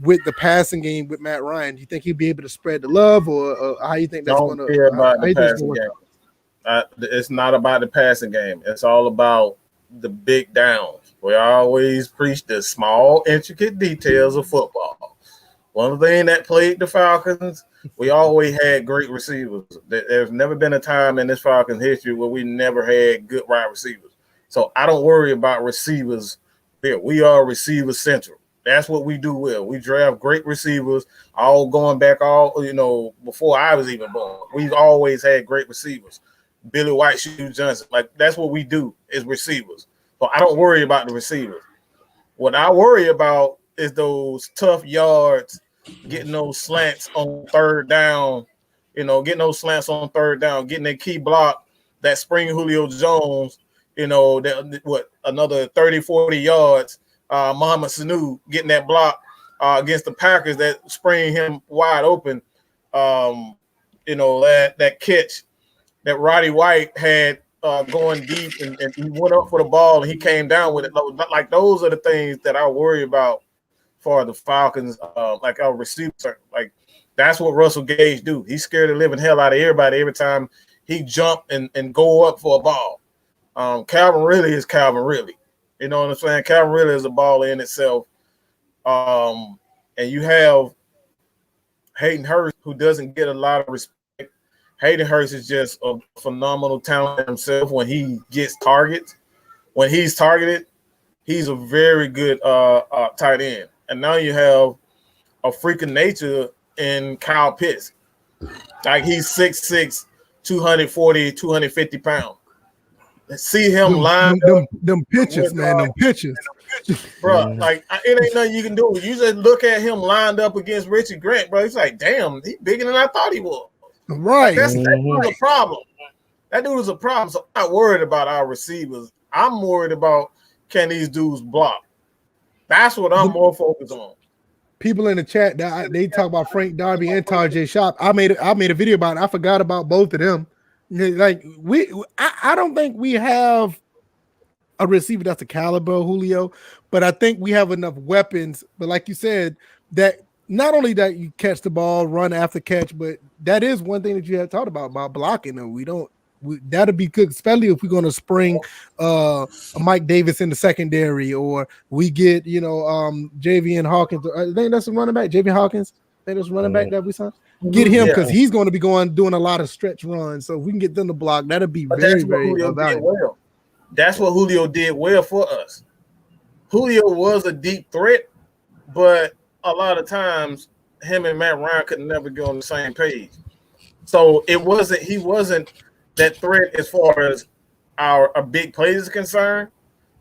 with the passing game with Matt Ryan? Do you think he'll be able to spread the love, or how do you think that's going to? Care about the passing game. It's not about the passing game. It's all about the big downs. We always preach the small, intricate details of football. One thing that plagued the Falcons, we always had great receivers. There's never been a time in this Falcons history where we never had good wide receivers. So I don't worry about receivers here. We are receiver central. That's what we do well. We draft great receivers, all going back before I was even born. We've always had great receivers. Billy White, Shoe Johnson, like that's what we do is receivers. So I don't worry about the receivers. What I worry about is those tough yards, getting those slants on third down, getting that key block, that spring Julio Jones, another 30, 40 yards, Mohamed Sanu getting that block against the Packers that spring him wide open, that catch that Roddy White had going deep and he went up for the ball and he came down with it. Like those are the things that I worry about for the Falcons, like our receivers. Like that's what Russell Gage do. He's scared the living hell out of everybody every time he jump and go up for a ball. Calvin Ridley is Calvin Ridley. You know what I'm saying? Calvin Ridley is a baller in itself. And you have Hayden Hurst, who doesn't get a lot of respect. Hayden Hurst is just a phenomenal talent himself when he gets targets. When he's targeted, he's a very good tight end. And now you have a freak of nature in Kyle Pitts. Like he's 6'6", 240, 250 pounds. See him line them pitches, man, them pitches. Bro, like it ain't nothing you can do. You just look at him lined up against Richard Grant, bro. It's like, damn, he's bigger than I thought he was. Right. That dude is a problem. That dude is a problem. So I'm not worried about our receivers. I'm worried about can these dudes block. That's what I'm more focused on. People in the chat, they talk about Frank Darby and Tajay Shop. I made a video about it. I forgot about both of them. Like I don't think we have a receiver that's a caliber of Julio, but I think we have enough weapons. But like you said, that not only that you catch the ball, run after catch, but that is one thing that you had talked about blocking. And that'd be good, especially if we're going to spring a Mike Davis in the secondary, or we get Javian Hawkins. I think that's a running back, Javian Hawkins. I think that's a running back that we signed. Get him because he's going to be doing a lot of stretch runs. So if we can get them to block, that'd be very valuable. Well. That's what Julio did well for us. Julio was a deep threat, but a lot of times him and Matt Ryan could never get on the same page. So he wasn't that threat as far as our big plays is concerned.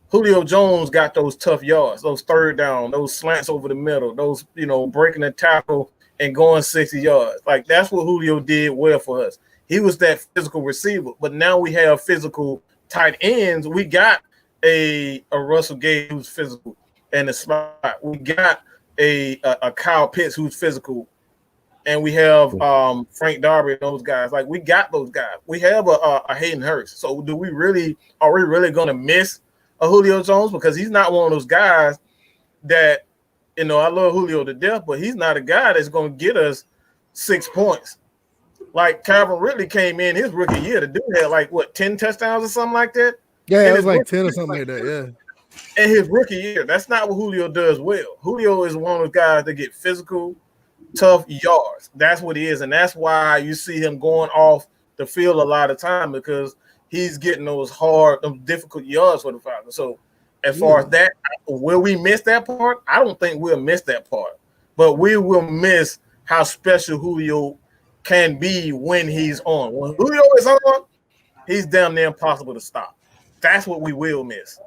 Julio Jones got those tough yards, those third down, those slants over the middle, those breaking the tackle and going 60 yards. Like that's what Julio did well for us. He was that physical receiver, but now we have physical tight ends. We got a Russell Gage who's physical in the slot. We got a Kyle Pitts who's physical, and we have Frank Darby and those guys. Like we got those guys. We have a Hayden Hurst. So are we really going to miss a Julio Jones? Because he's not one of those guys that I love Julio to death, but he's not a guy that's going to get us 6 points. Like Calvin Ridley came in his rookie year. The dude had 10 touchdowns or something like that. Yeah, it was like 10 or something like that. Yeah. In his rookie year, that's not what Julio does well. Julio is one of those guys that get physical, tough yards. That's what he is, and that's why you see him going off the field a lot of time because he's getting those hard, difficult yards for the Falcons. So as far as that, will we miss that part? I don't think we'll miss that part, but we will miss how special Julio can be when he's on. When Julio is on, he's damn near impossible to stop. That's what we will miss.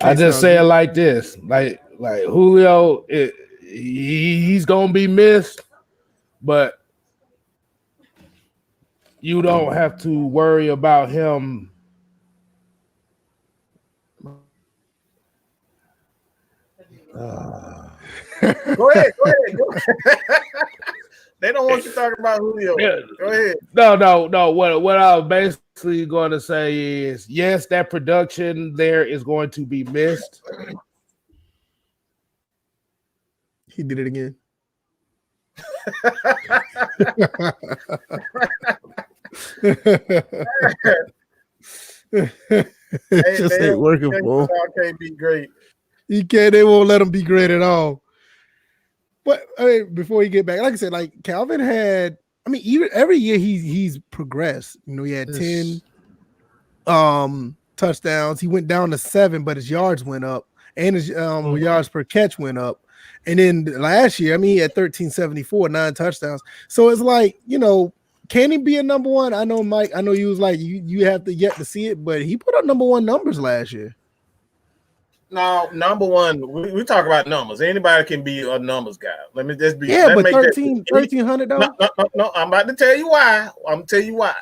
I just say it like this, like Julio, he's gonna be missed, but you don't have to worry about him. Go ahead. They don't want you talking about Julio. Go ahead. No. What I was basically going to say is, yes, that production there is going to be missed. He did it again. It just ain't working for him. Can't be great. He can't. They won't let him be great at all. But I mean, before you get back, like I said, like Calvin had. I mean, even every year he's progressed. You know, he had 10 touchdowns. He went down to 7, but his yards went up, and his yards per catch went up. And then last year, I mean, he had 1374, 9 touchdowns. So it's like, you know, can he be a number one? I know, Mike. I know you was like you have to yet to see it, but he put up number one numbers last year. No, number one, we talk about numbers. Anybody can be a numbers guy. Let me just be. Yeah, but 1,300 though. No, I'm about to tell you why. I'm gonna tell you why.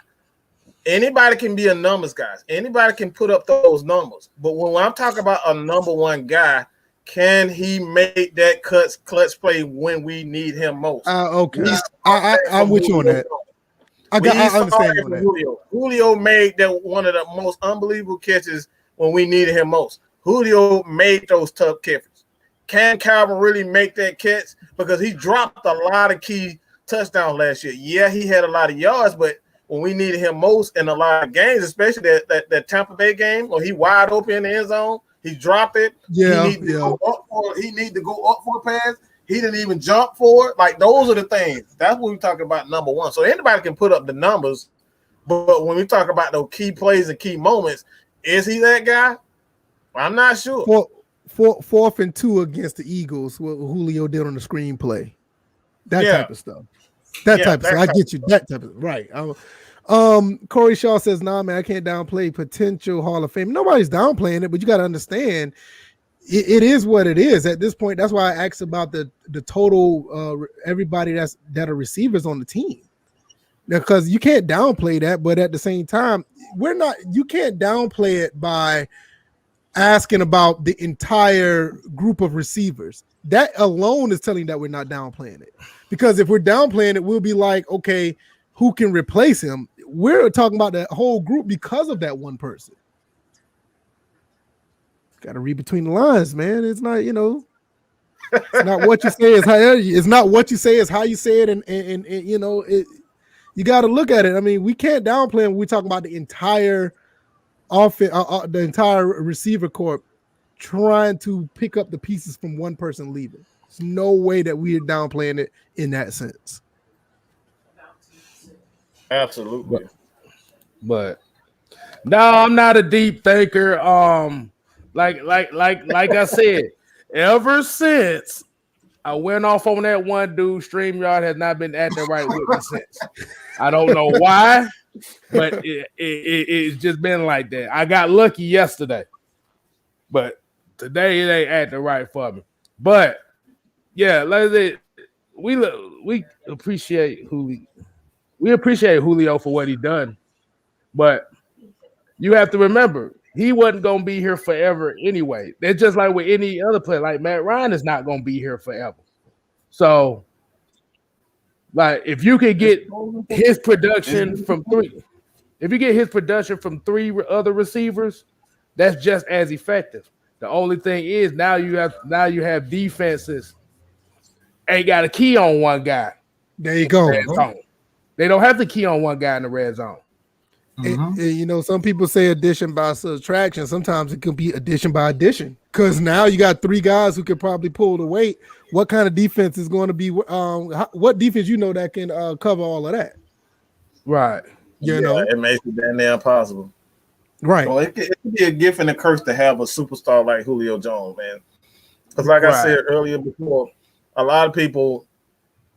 Anybody can be a numbers guy. Anybody can put up those numbers. But when I'm talking about a number one guy, can he make that clutch play when we need him most? Okay, I'm with you on that. I understand you on that. Julio made that one of the most unbelievable catches when we needed him most. Julio made those tough catches. Can Calvin really make that catch? Because he dropped a lot of key touchdowns last year. Yeah, he had a lot of yards, but when we needed him most in a lot of games, especially that Tampa Bay game where he wide open in the end zone, he dropped it. Yeah, he needed to go up for a pass. He didn't even jump for it. Like, those are the things. That's what we're talking about, number one. So anybody can put up the numbers, but when we talk about those key plays and key moments, is he that guy? I'm not sure. 4th and 2 against the Eagles, what Julio did on the screenplay. That type of stuff. That type of stuff. I get you. That type of right. Corey Shaw says, nah, man, I can't downplay potential Hall of Fame. Nobody's downplaying it, but you got to understand it is what it is at this point. That's why I asked about the total everybody that are receivers on the team. Because you can't downplay that, but at the same time, you can't downplay it by asking about the entire group of receivers. That alone is telling that we're not downplaying it. Because if we're downplaying it, we'll be like, okay, who can replace him? We're talking about that whole group because of that one person. Got to read between the lines, man. It's not, it's not what you say is how it's not what you say is how you say it, and you got to look at it. I mean, we can't downplay when we talk about the entire offense, the entire receiver corps trying to pick up the pieces from one person leaving. There's no way that we are downplaying it in that sense. Absolutely. But no, I'm not a deep thinker. Like I said, ever since I went off on that one dude, StreamYard has not been acting right with me since. I don't know why, but it's just been like that. I got lucky yesterday, but today it ain't acting right for me. But yeah, like I said, we appreciate Julio. We appreciate Julio for what he done, but you have to remember he wasn't gonna be here forever anyway. It's just like with any other player, like Matt Ryan is not gonna be here forever. So, like, if you could get his production from three other receivers, that's just as effective. The only thing is now you have defenses ain't got a key on one guy. There you go. They don't have to key on one guy in the red zone. And, some people say addition by subtraction. Sometimes it could be addition by addition, because now you got 3 guys who could probably pull the weight. What kind of defense is going to be? What defense that can cover all of that? Right. It makes it damn near impossible. Right. Well, it could be a gift and a curse to have a superstar like Julio Jones, man. Because like I said earlier before, a lot of people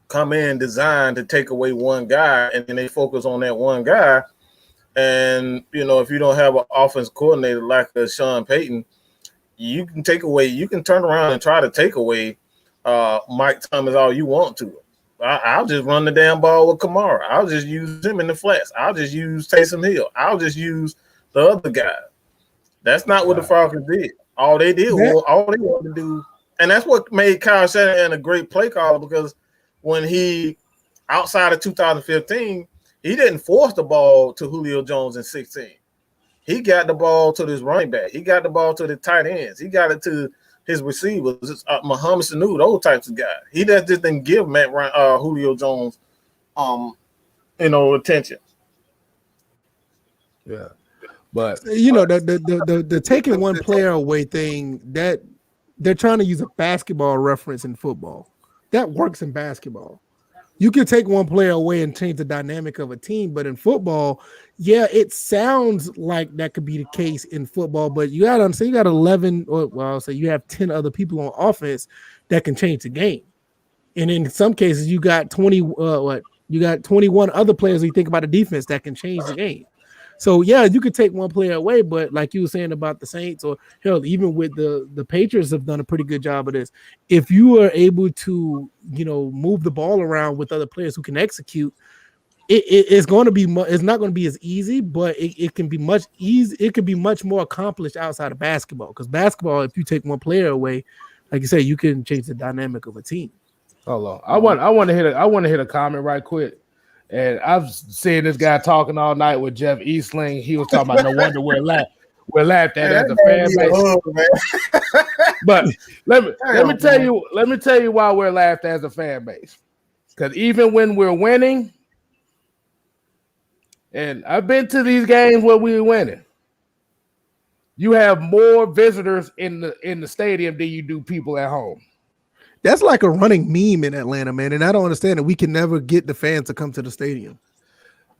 come in designed to take away one guy, and then they focus on that one guy. And, if you don't have an offense coordinator like Sean Payton, you can turn around and try to take away Mike Thomas all you want to. I'll just run the damn ball with Kamara. I'll just use him in the flats. I'll just use Taysom Hill. I'll just use the other guy. That's not what the Falcons did. All they wanted to do, and that's what made Kyle Shanahan a great play caller, because when he, outside of 2015, he didn't force the ball to Julio Jones in 16. He got the ball to this running back. He got the ball to the tight ends. He got it to his receivers, Muhammad Sanu, those types of guys. He just didn't give Julio Jones, attention. Yeah, but the taking one player away thing, that they're trying to use a basketball reference in football. That works in basketball. You can take one player away and change the dynamic of a team, but in football, it sounds like that could be the case in football. But you got to understand, you got 11, I'll say you have 10 other people on offense that can change the game, and in some cases, you got 21 other players. When you think about the defense, that can change the game. So you could take one player away, but like you were saying about the Saints, or hell, even with the Patriots have done a pretty good job of this. If you are able to, move the ball around with other players who can execute, it's going to be it's not going to be as easy, but it can be much easy. It can be much more accomplished outside of basketball, because basketball, if you take one player away, like you say, you can change the dynamic of a team. Hold on, I want to hit a comment right quick. And I've seen this guy talking all night with Jeff Eastling. He was talking about no wonder we're laughed at as a fan base. But let me tell you why we're laughed as a fan base. Because even when we're winning, and I've been to these games where we're winning, you have more visitors in the stadium than you do people at home. That's like a running meme in Atlanta, man, and I don't understand that we can never get the fans to come to the stadium.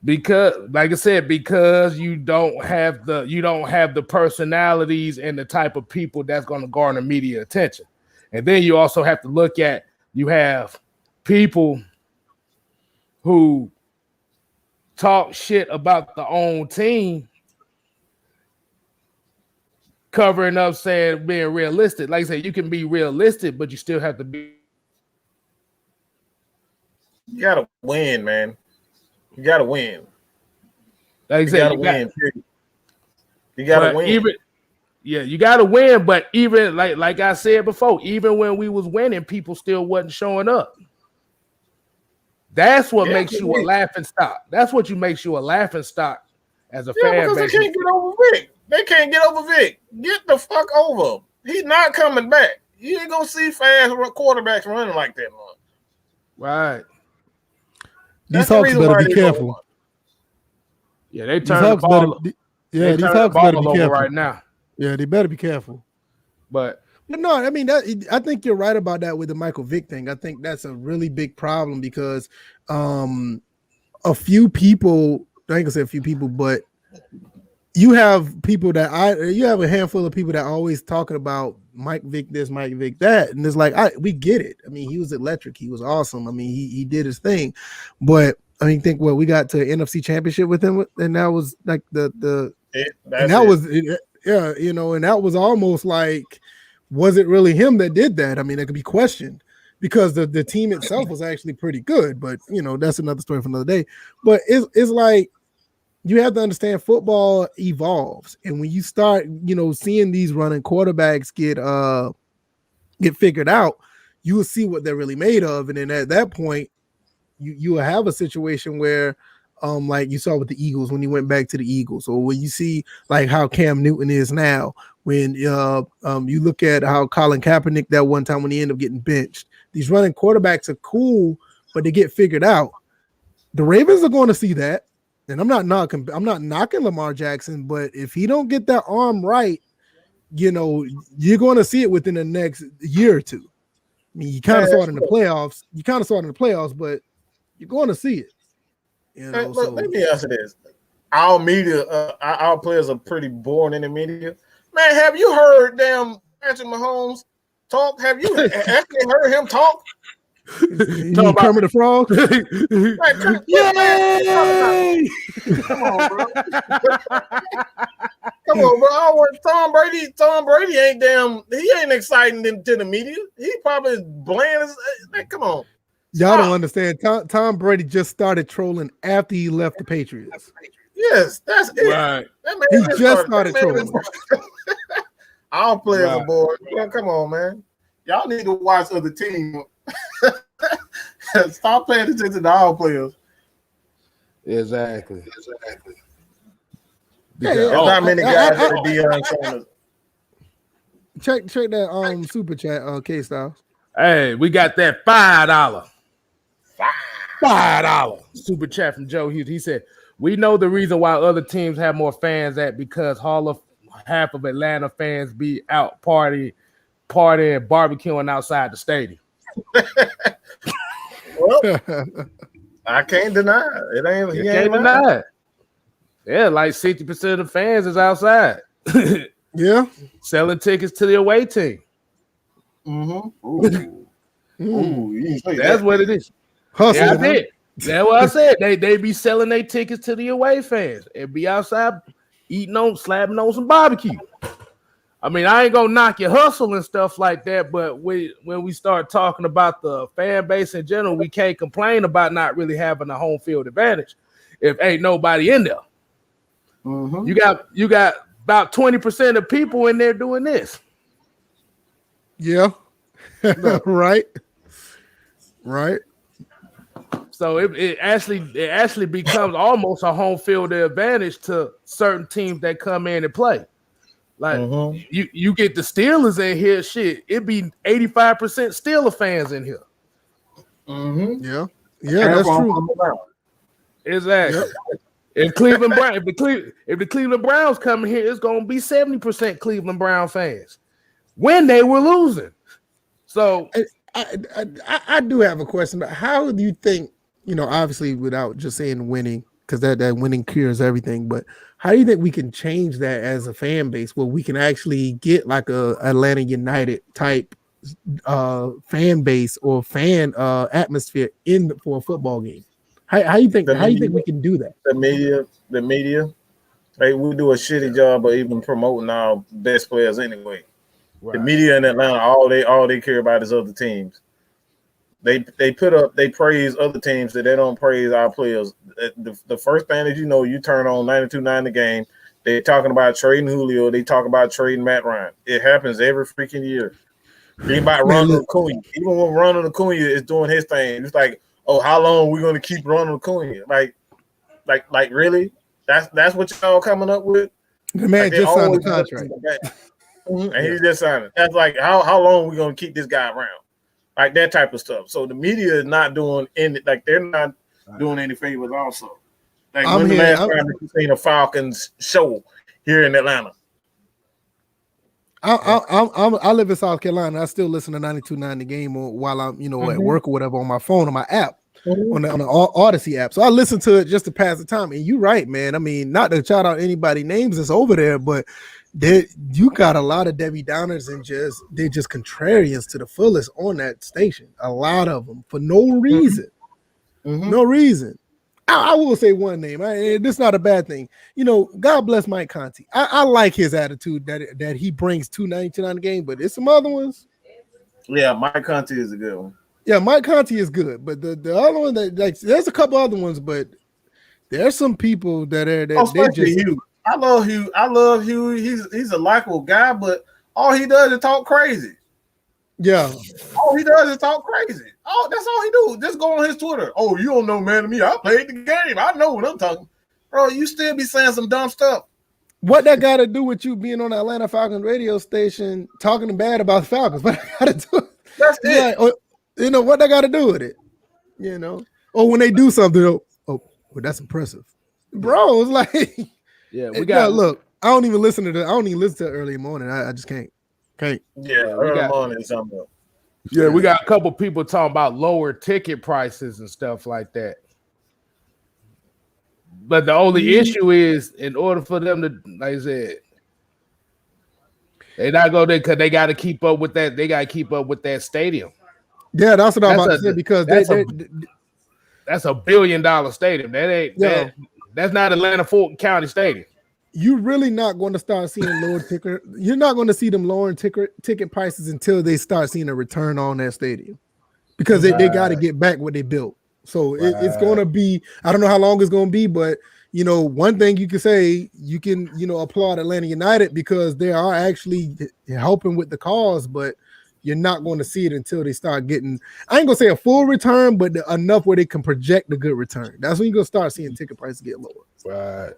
Because, like I said, because you don't have the personalities and the type of people that's going to garner media attention. And then you also have to look at, you have people who talk shit about the own team, covering up, saying being realistic. Like I said, you can be realistic, but you still have to be. You gotta win, man. You gotta win. Like I said, you gotta win. You gotta win. You gotta win. But even like I said before, even when we was winning, people still wasn't showing up. That's what makes you a laughing stock. That's what makes you a laughing stock as a fan. Because they can't get over Vic. They can't get over Vic. Get the fuck over him. He's not coming back. You ain't gonna see fast quarterbacks running like that, man. Right. These Hawks better be careful. Yeah, they turn the ball. These Hawks better be careful right now. Yeah, they better be careful. But no, I mean I think you're right about that with the Michael Vick thing. I think that's a really big problem because a few people, I ain't gonna say a few people, but you have people you have a handful of people that are always talking about Mike Vick this, Mike Vick that, and it's like we get it. I mean, he was electric, he was awesome. I mean, he did his thing, but I mean, think we got to an NFC Championship with him, and that was like and that was almost like, was it really him that did that? I mean, it could be questioned because the team itself was actually pretty good, but that's another story for another day. But it's like, you have to understand football evolves, and when you start, seeing these running quarterbacks get figured out, you will see what they're really made of, and then at that point, you will have a situation where, like you saw with the Eagles when he went back to the Eagles, or when you see like how Cam Newton is now. When you look at how Colin Kaepernick that one time when he ended up getting benched, these running quarterbacks are cool, but they get figured out. The Ravens are going to see that. And I'm not knocking Lamar Jackson, but if he don't get that arm right, you're going to see it within the next year or two. I mean, you kind of saw it in the playoffs. But you're going to see it. Look, let me answer this. Our media, our players are pretty boring in the media. Man, have you heard damn Patrick Mahomes talk? Have you actually heard him talk? Talking about Kermit the Frog? Like, Yay! come on, bro. Come on, bro. I want Tom Brady. Tom Brady ain't damn. He ain't exciting to the media. He probably is bland as. Like, come on. Y'all don't understand. Tom Brady just started trolling after he left the Patriots. Yes, that's it. Right. That man He just started trolling. All players are bored. Yeah, come on, man. Y'all need to watch other teams. Stop paying attention to all players. Exactly. There's not many guys that are Deion Sanders. Check that super chat, KSTYLZ. Hey, we got that $5. $5 super chat from Joe Hughes. He said, "We know the reason why other teams have more fans at because half of Atlanta fans be out partying, barbecuing outside the stadium." Well, I can't deny it. He ain't deny it. Yeah, like 60% of the fans is outside. Yeah, selling tickets to the away team. Mm-hmm. Ooh, that's what it is. Hustle, yeah, I did. That's what I said. They be selling their tickets to the away fans and be outside slapping on some barbecue. I mean, I ain't gonna knock your hustle and stuff like that, but when we start talking about the fan base in general, we can't complain about not really having a home field advantage if ain't nobody in there. Mm-hmm. You got about 20% of people in there doing this. Yeah. Right. So it actually becomes almost a home field advantage to certain teams that come in and play. Like you get the Steelers in here, shit. It'd be 85% Steeler fans in here. Mm-hmm. Yeah, that's true. Exactly. Yep. If the Cleveland Browns come in here, it's gonna be 70% Cleveland Brown fans when they were losing. So I do have a question. How do you think, obviously without just saying winning, because that winning cures everything, but how do you think we can change that as a fan base where we can actually get like a Atlanta United type fan base or fan atmosphere for a football game? How you think we can do that? The media, hey, we do a shitty job of even promoting our best players anyway. Right. The media in Atlanta, all they care about is other teams. They praise other teams that they don't praise our players. The first thing that you turn on 92.9 the game, they're talking about trading Julio, they talk about trading Matt Ryan. It happens every freaking year. Think about Ronald Acuna. Even when Ronald Acuna is doing his thing, it's like, oh, how long are we going to keep Ronald Acuna? Like really? That's what y'all coming up with? The man just signed a contract. And he just signed it. That's like, how long are we going to keep this guy around? Like that type of stuff. So the media is not doing they're not doing any favors also. Like when the last time you seen a Falcons show here in Atlanta? I live in South Carolina. I still listen to 92.9 the game while I'm at work or whatever on my phone, on my app, on the Odyssey app. So I listen to it just to pass the time. And you're right, man. I mean, not to shout out anybody names that's over there, but you got a lot of Debbie Downers and they're just contrarians to the fullest on that station. A lot of them for no reason. No reason. I will say one name. This is not a bad thing. God bless Mike Conti. I like his attitude that he brings to 92.9 the game, but there's some other ones. Yeah, Mike Conti is a good one. Yeah, Mike Conti is good, but the other one there's a couple other ones, but there's some people that are Hugh. I love Hugh. He's a likable guy, but all he does is talk crazy. Yeah. All he does is talk crazy. Oh, that's all he do. Just go on his Twitter. Oh, you don't know, man, to me. I played the game. I know what I'm talking. Bro, you still be saying some dumb stuff. What that got to do with you being on the Atlanta Falcons radio station talking bad about the Falcons? What that got to do? That's it. Like, what that got to do with it? Or when they do something, well, that's impressive. Bro, it's like, yeah, we got look. I don't even listen to it early in the morning. I just can't. Okay. Yeah, early morning is something. Yeah, we got a couple people talking about lower ticket prices and stuff like that. But the only issue is, in order for them to, like I said, They not go there because they got to keep up with that. They got to keep up with that stadium. Yeah, that's what I'm about to say because that's a $1 billion stadium. That ain't that's not Atlanta Fulton County Stadium. You're really not going to start seeing lower ticket. You're not going to see them lowering ticket prices until they start seeing a return on that stadium, because they got to get back what they built. So it's going to be. I don't know how long it's going to be, but one thing you can say, you can applaud Atlanta United because they are actually helping with the cause, but you're not going to see it until they start getting. I ain't gonna say a full return, but enough where they can project a good return. That's when you're gonna start seeing ticket prices get lower.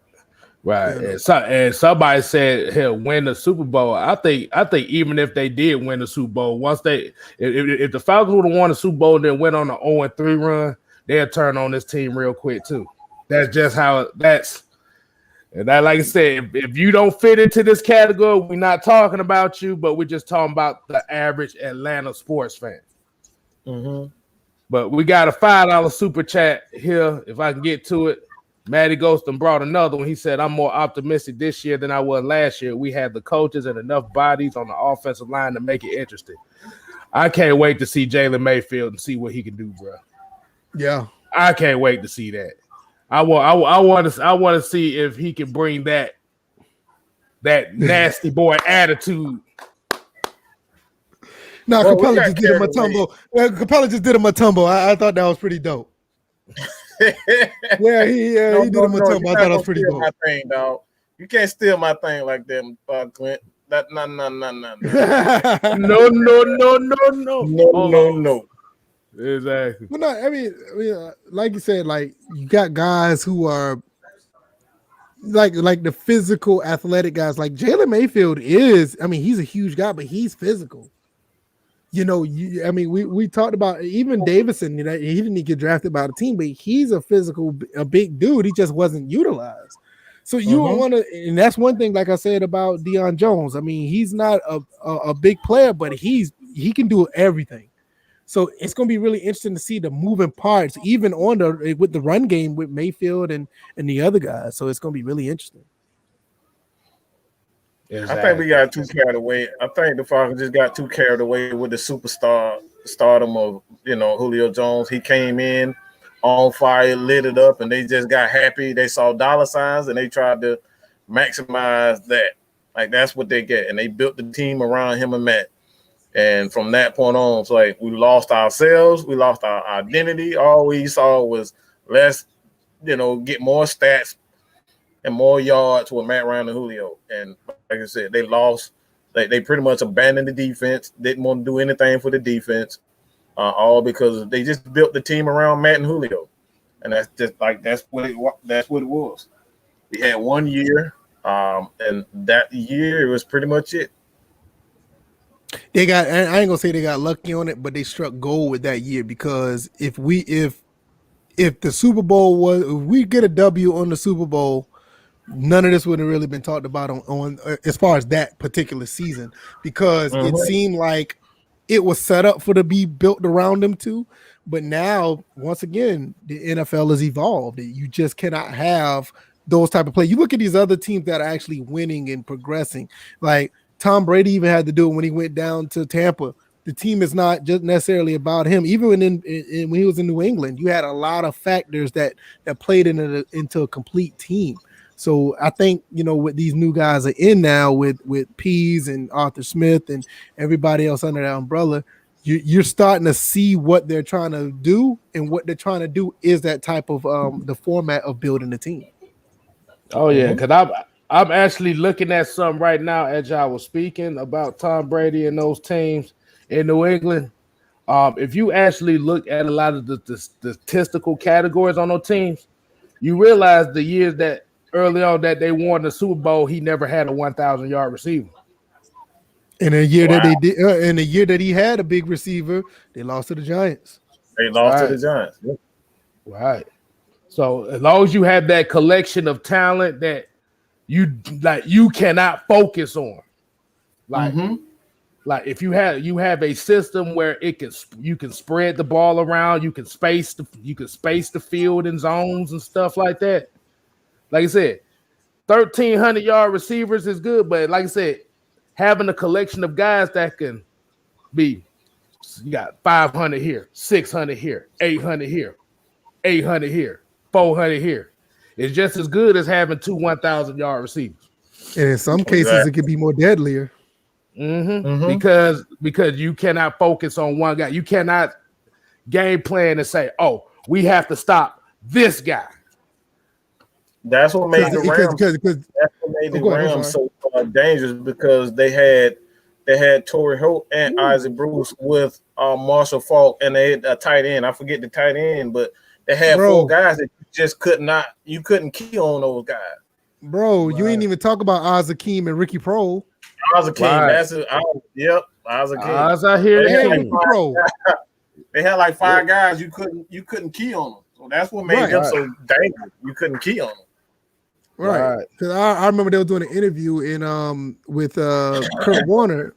Right. And somebody said he'll win the Super Bowl. I think even if they did win the Super Bowl, once if the Falcons would have won the Super Bowl and then went on an 0-3 run, they'll turn on this team real quick too. That's just how that's. And that, like I said, if you don't fit into this category, we're not talking about you, but we're just talking about the average Atlanta sports fan. Mm-hmm. But we got a $5 super chat here. If I can get to it, Matty Ghostin brought another one. He said, "I'm more optimistic this year than I was last year. We have the coaches and enough bodies on the offensive line to make it interesting. I can't wait to see Jalen Mayfield and see what he can do, bro. Yeah, I can't wait to see that. I want to see if he can bring that nasty boy attitude." No, Capella just did him a tumble. Capella just did him a tumble. I thought that was pretty dope. Yeah, he did him a tumble. I thought that was pretty dope. My thing, dog. You can't steal my thing like that, Clint. No. No. Exactly. Well, no, I mean, like you said, like you got guys who are like the physical, athletic guys. Like Jalen Mayfield is. I mean, he's a huge guy, but he's physical. We talked about even Davison. He didn't get drafted by the team, but he's a big dude. He just wasn't utilized. So you want to, and that's one thing. Like I said about Deion Jones. I mean, he's not a big player, but he can do everything. So it's going to be really interesting to see the moving parts, even with the run game with Mayfield and the other guys. So it's going to be really interesting. Exactly. I think we got too carried away. I think the Falcons just got too carried away with the stardom of Julio Jones. He came in on fire, lit it up, and they just got happy. They saw dollar signs and they tried to maximize that. Like that's what they get, and they built the team around him and Matt. And from that point on, it's like we lost ourselves, we lost our identity. All we saw was let's, get more stats and more yards with Matt Ryan and Julio. And like I said, they lost. They pretty much abandoned the defense, didn't want to do anything for the defense, all because they just built the team around Matt and Julio. And that's just like that's what it was. We had 1 year, and that year it was pretty much it. I ain't gonna say they got lucky on it, but they struck gold with that year, because if the Super Bowl if we get a W on the Super Bowl, none of this would have really been talked about on as far as that particular season, because it seemed like it was set up to be built around them too. But now, once again, the NFL has evolved. You just cannot have those type of play. You look at these other teams that are actually winning and progressing, like Tom Brady even had to do it when he went down to Tampa. The team is not just necessarily about him. Even when he was in New England, you had a lot of factors that played into a complete team. So I think, with these new guys are in now with Pease and Arthur Smith and everybody else under that umbrella, you're starting to see what they're trying to do, and what they're trying to do is that type of the format of building the team. Oh yeah, because I'm actually looking at something right now as I was speaking about Tom Brady and those teams in New England. If you actually look at a lot of the statistical categories on those teams, you realize the years that early on that they won the Super Bowl, he never had a 1,000-yard receiver. In a year that they did, in a year that he had a big receiver, they lost to the Giants. Right. So as long as you have that collection of talent that you cannot focus on, like if you have a system where you can spread the ball around, you can space the field in zones and stuff like that. Like I said, 1,300-yard receivers is good, but like I said, having a collection of guys that can be, you got 500 here, 600 here, 800 here, 800 here, 400 here. It's just as good as having 2 1,000-yard receivers. And in some cases, it could be more deadlier. Because you cannot focus on one guy. You cannot game plan and say, "Oh, we have to stop this guy." That's what made the Rams so dangerous, because they had Torrey Holt and Isaac Bruce with Marshall Faulk, and they had a tight end. I forget the tight end, but they had 4 guys that you couldn't key on those guys. Bro, you ain't even talk about Isaac Keem and Ricky Prohl. Isaac Keem, that's it. Isaac Keem. Isaac here, they had like 5 guys you couldn't key on them. So that's what made them so dangerous. You couldn't key on them. Right. Because I remember they were doing an interview with Kurt Warner,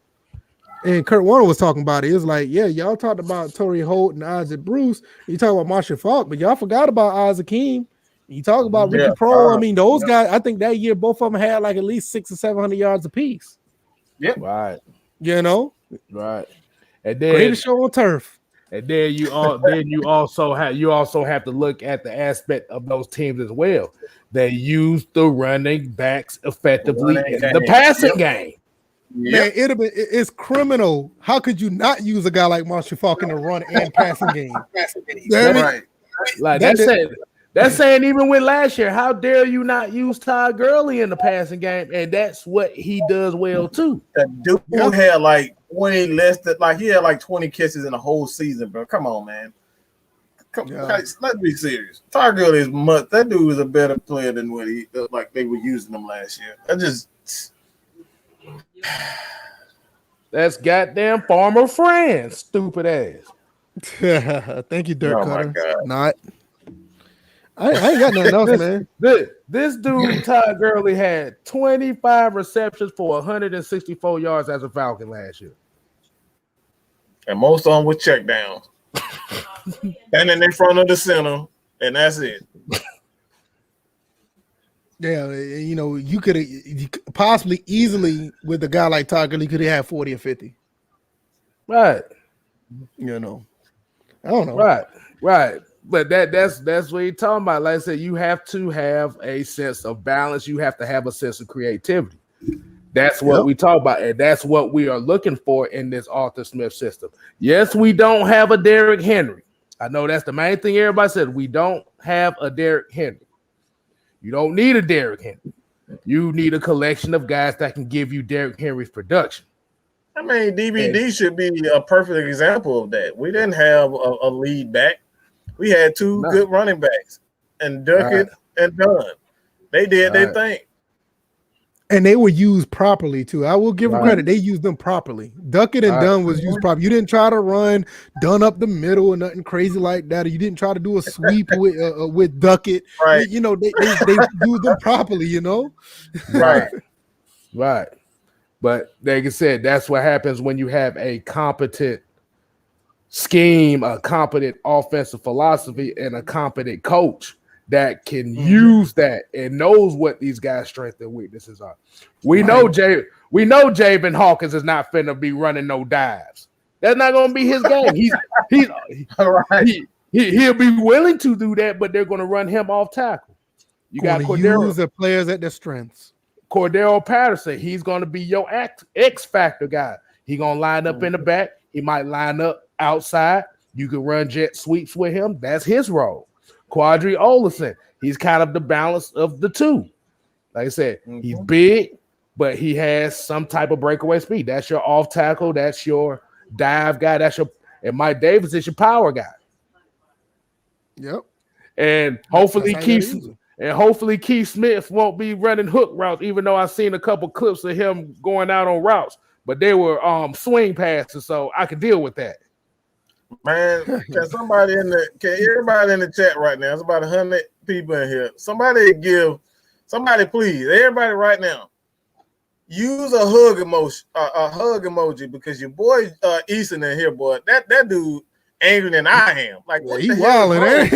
and Kurt Warner was talking about it. It was like, yeah, y'all talked about Torrey Holt and Isaac Bruce. You talk about Marshall Faulk, but y'all forgot about Isaac Keem. You talk about Ricky Prohl. I mean, those guys, I think that year both of them had like at least 600 or 700 yards apiece. Yep. Right. You know? Right. And then greatest show on turf. And then you also have to look at the aspect of those teams as well. They use the running backs effectively in the passing game. Man, it's criminal. How could you not use a guy like Marshall Faulk in the run and passing game? Right. Like that's saying even with last year, how dare you not use Todd Gurley in the passing game? And that's what he does well too. That dude had like 20 less than, like he had like 20 catches in the whole season, bro. Come on, man. Let's be serious. Todd Gurley is much. That dude is a better player than what he like they were using him last year. That's goddamn Farmer Friends, stupid ass. Thank you, Dirk Cutter. Not. I ain't got nothing else, man. This dude, Todd Gurley, had 25 receptions for 164 yards as a Falcon last year. And most of them were check downs. Standing in front of the center, and that's it. Yeah, you know, you could possibly easily, with a guy like Todd Gurley, could have had 40 or 50. Right. You know. I don't know. Right. But that's what you're talking about. Like I said, you have to have a sense of balance. You have to have a sense of creativity. That's what we talk about, and that's what we are looking for in this Arthur Smith system. Yes, we don't have a Derrick Henry. I know that's the main thing everybody said. We don't have a Derrick Henry. You don't need a Derrick Henry. You need a collection of guys that can give you Derrick Henry's production. I mean, DVD should be a perfect example of that. We didn't have a lead back. We had 2 good running backs, and Duckett and Dunn. They did their thing. And they were used properly, too. I will give them credit. They used them properly. Duckett and Dunn was used properly. You didn't try to run Dunn up the middle or nothing crazy like that. Or you didn't try to do a sweep with Duckett. Right. You know, they used them properly, you know? Right. But like I said, that's what happens when you have a competent scheme, a competent offensive philosophy, and a competent coach that can use that and knows what these guys' strengths and weaknesses are. We know Javon Hawkins is not finna be running no dives. That's not gonna be his game. He'll be willing to do that, but they're gonna run him off tackle. You got Cordero. Use the players at their strengths. Cordero Patterson, he's gonna be your X factor guy. He gonna line up in the back. He might line up outside. You can run jet sweeps with him. That's his role. Quadri Olesen, he's kind of the balance of the two. Like I said, he's big, but he has some type of breakaway speed. That's your off tackle. That's your dive guy. And Mike Davis is your power guy. Yep. And hopefully Keith Smith won't be running hook routes, even though I've seen a couple clips of him going out on routes, but they were swing passes, so I can deal with that. Man, can everybody in the chat right now? There's about 100 people in here. Somebody please, everybody right now, use a hug emoji, because your boy Easton in here, boy. That dude angry than I am. Like, what he wilding, eh?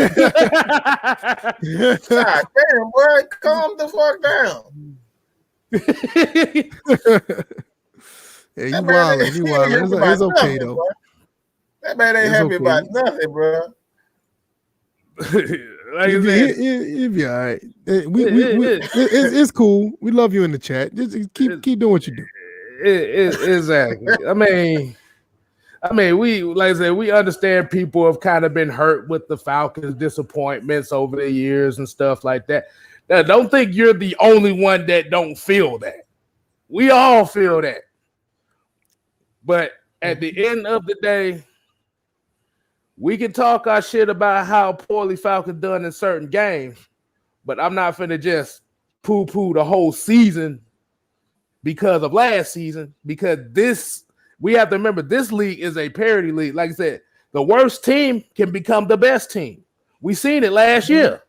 God damn, boy, calm the fuck down. Yeah, you wildin'. You wildin'. It's okay though. Bro. That man ain't happy about nothing, bro. Like I said, it'll be all right. It's cool. We love you in the chat. Just keep doing what you do. Exactly. I mean, we like I said, we understand people have kind of been hurt with the Falcons' disappointments over the years and stuff like that. Now, don't think you're the only one that don't feel that. We all feel that. But at the end of the day, we can talk our shit about how poorly Falcons done in certain games, but I'm not finna just poo-poo the whole season because of last season, because we have to remember this league is a parity league. Like I said, the worst team can become the best team. We seen it last year.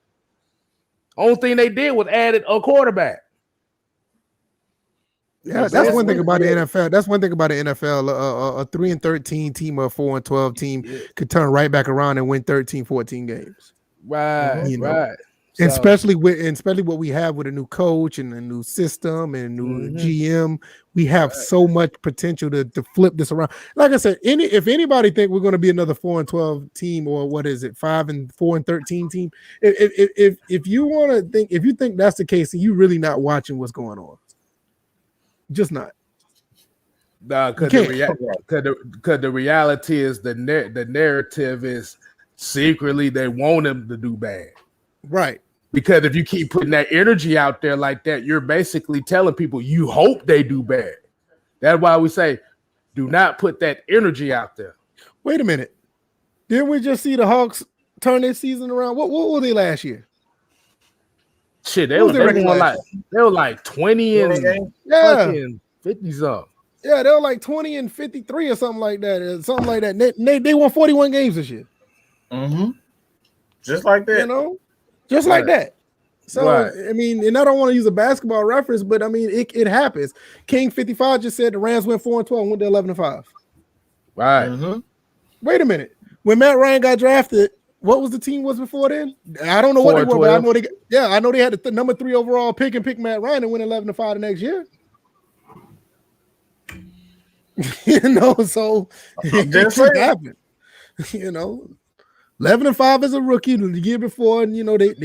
Only thing they did was added a quarterback. Yeah, that's one thing about the NFL. That's one thing about the NFL. A 3-13 team or a 4-12 team could turn right back around and win 13, 14 games. Right, right. And especially what we have with a new coach and a new system and a new GM, we have so much potential to flip this around. Like I said, if anybody think we're going to be another 4-12 team, or what is it, 4-13 team, if you think that's the case, then you're really not watching what's going on. Just not. Nah, because the reality is the narrative is secretly they want them to do bad. Right. Because if you keep putting that energy out there like that, you're basically telling people you hope they do bad. That's why we say, do not put that energy out there. Wait a minute. Didn't we just see the Hawks turn their season around? What were they last year? Shit, they were like 20 and fucking 50 something. Yeah, they were like 20 and 53 or something like that. They won 41 games this year. Mm-hmm. Just like that. You know? Just like that. So, I mean, and I don't want to use a basketball reference, but I mean, it happens. King 55 just said the Rams went 4-12 and went to 11-5. Right. Mm-hmm. Wait a minute. When Matt Ryan got drafted, what was the team was before then? I don't know what they were, but I know they had the number 3 overall pick and pick Matt Ryan and went 11-5 the next year. You know, so it just happened. You know, 11-5 as a rookie the year before, and you know they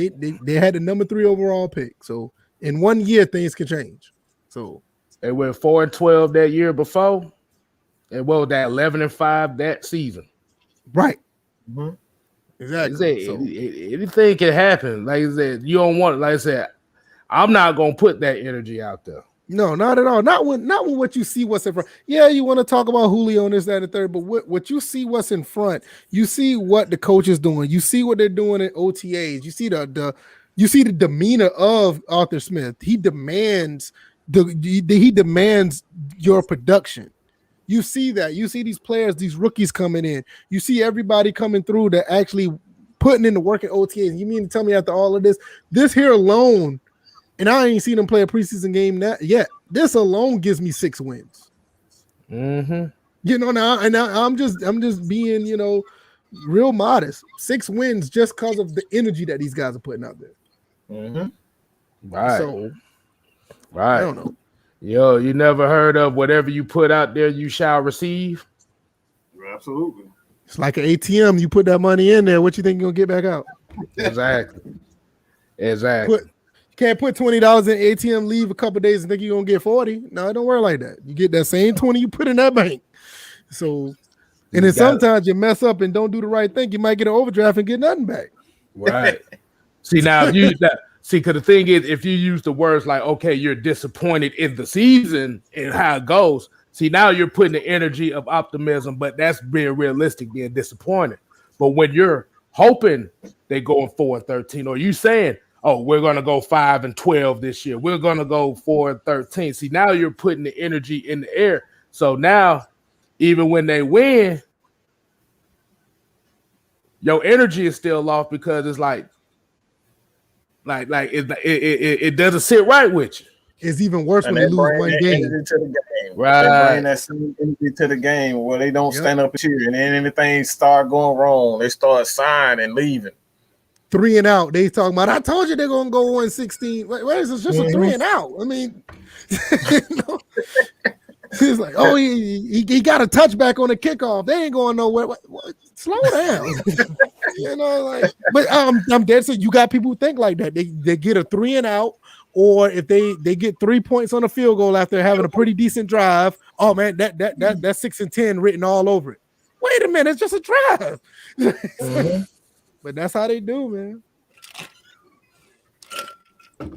had the number 3 overall pick. So in 1 year things can change. So they went 4-12 that year before, and what was that 11-5 that season? Right. Mm-hmm. Exactly. Anything can happen. Like I said, you don't want it. Like I said, I'm not gonna put that energy out there. No, not at all. Not when what you see what's in front. Yeah, you want to talk about Julio and this, that, and the third, but what you see what's in front, you see what the coach is doing, you see what they're doing at OTAs, you see the demeanor of Arthur Smith. He demands your production. You see that. You see these players, these rookies coming in. You see everybody coming through that actually putting in the work at OTAs. You mean to tell me after all of this here alone, and I ain't seen them play a preseason game yet. This alone gives me 6 wins. Mm-hmm. You know, now I'm just being, you know, real modest. 6 wins just because of the energy that these guys are putting out there. Mm-hmm. Right. So, right. I don't know. Yo, you never heard of whatever you put out there, you shall receive? Absolutely. It's like an ATM. You put that money in there, what you think you're going to get back out? Exactly. You can't put $20 in ATM, leave a couple days and think you're going to get 40. No, it don't work like that. You get that same 20 you put in that bank. So, and then sometimes you mess up and don't do the right thing. You might get an overdraft and get nothing back. Right. See, now, because the thing is, if you use the words like, okay, you're disappointed in the season and how it goes, see, now you're putting the energy of optimism, but that's being realistic, being disappointed. But when you're hoping they're going 4-13, or you saying, oh, we're going to go 5-12 this year, we're going to go 4-13. See, now you're putting the energy in the air. So now, even when they win, your energy is still off because it's like it doesn't sit right with you. It's even worse when they lose one game. To the game. Right. They bring that same energy to the game where they don't stand up and cheer, and then anything start going wrong, they start signing and leaving. 3 and out. They talking about, I told you they're gonna go 1-16. Wait, is this just a 3 and out? I mean, He's like, oh, he got a touchback on the kickoff. They ain't going nowhere. What? Slow down. You know, like, but I'm dead serious. You got people who think like that. They get a 3 and out, or if they get 3 points on a field goal after having a pretty decent drive. Oh man, that's 6 and 10 written all over it. Wait a minute, it's just a drive. But that's how they do, man.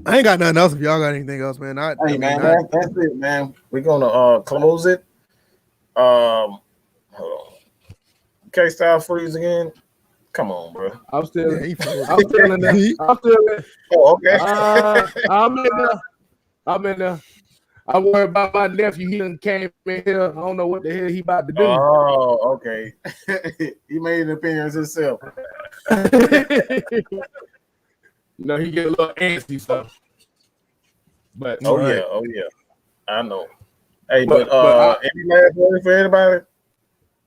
I ain't got nothing else. If y'all got anything else, man. That's it, man. We're gonna close it. Hold on. KSTYLZ again. Come on, bro. I'm still in there. Oh, okay. I'm in there. I'm worried about my nephew. He done came in here. I don't know what the hell he about to do. Oh, okay. He made an appearance himself. You know, he get a little antsy stuff. But yeah. I know. Hey, but any last word for anybody?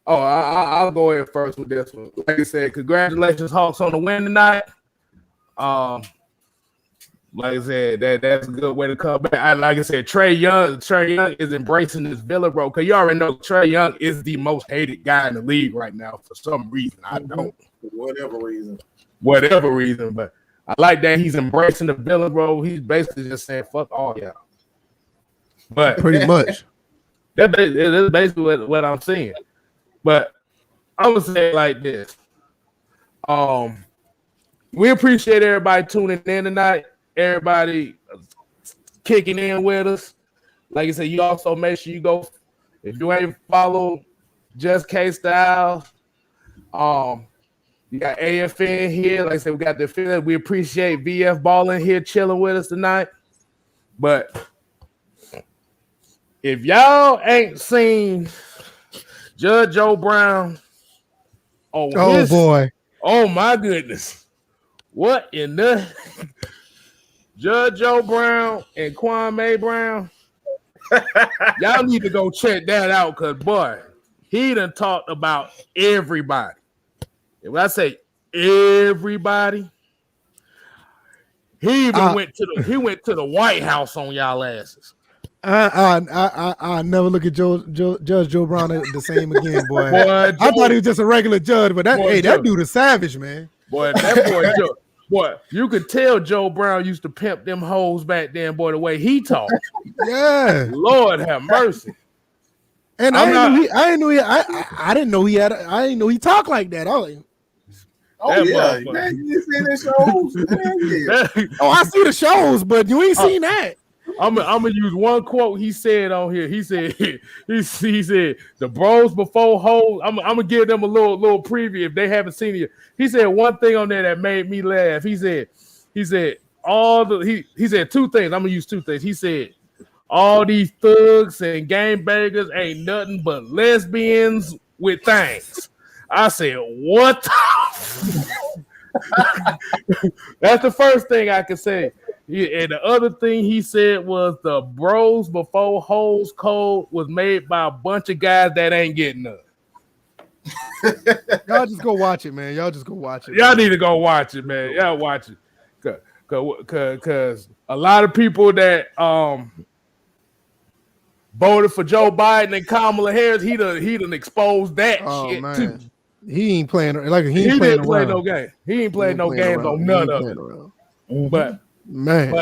Oh, I'll go in first with this one. Like I said, congratulations, Hawks, on the win tonight. Like I said, that's a good way to come back. Like I said, Trey Young is embracing this villain role, because you already know Trey Young is the most hated guy in the league right now for some reason. I don't. For whatever reason. But I like that he's embracing the villain role. He's basically just saying, fuck all y'all. But pretty much. That's basically what I'm seeing. But I'm going to say it like this. We appreciate everybody tuning in tonight. Everybody kicking in with us. Like I said, you also make sure you go, if you ain't follow Just KSTYLZ, you got AFN here. Like I said, we got the affiliate. We appreciate VF Balling here chilling with us tonight. But if y'all ain't seen Judge Joe Brown, boy. Oh my goodness. What in the Judge Joe Brown and Kwame Brown? Y'all need to go check that out, because boy, he done talked about everybody. And when I say everybody, he even went to the White House on y'all asses. I never look at Judge Joe Brown the same again, boy. I thought he was just a regular judge, but that dude is savage, man. Boy, that boy Joe. Boy, you could tell Joe Brown used to pimp them hoes back then, boy, the way he talked. Yeah. Lord have mercy. And I didn't know he talked like that. I was like, man, you seen the shows? Oh, I see the shows, but you ain't seen that. I'm gonna use one quote he said on here. He said the bros before hoes. I'm gonna give them a little preview if they haven't seen it. He said one thing on there that made me laugh. He said he said two things. I'm gonna use two things. He said all these thugs and gangbangers ain't nothing but lesbians with things. I said, what? That's the first thing I could say. And the other thing he said was the bros before hoes code was made by a bunch of guys that ain't getting none. Y'all just go watch it, man. Y'all need to go watch it, man. Y'all watch it. Cause a lot of people that voted for Joe Biden and Kamala Harris, he done exposed that shit man. too. He ain't playing no game. He ain't playing no games on none of it. But man,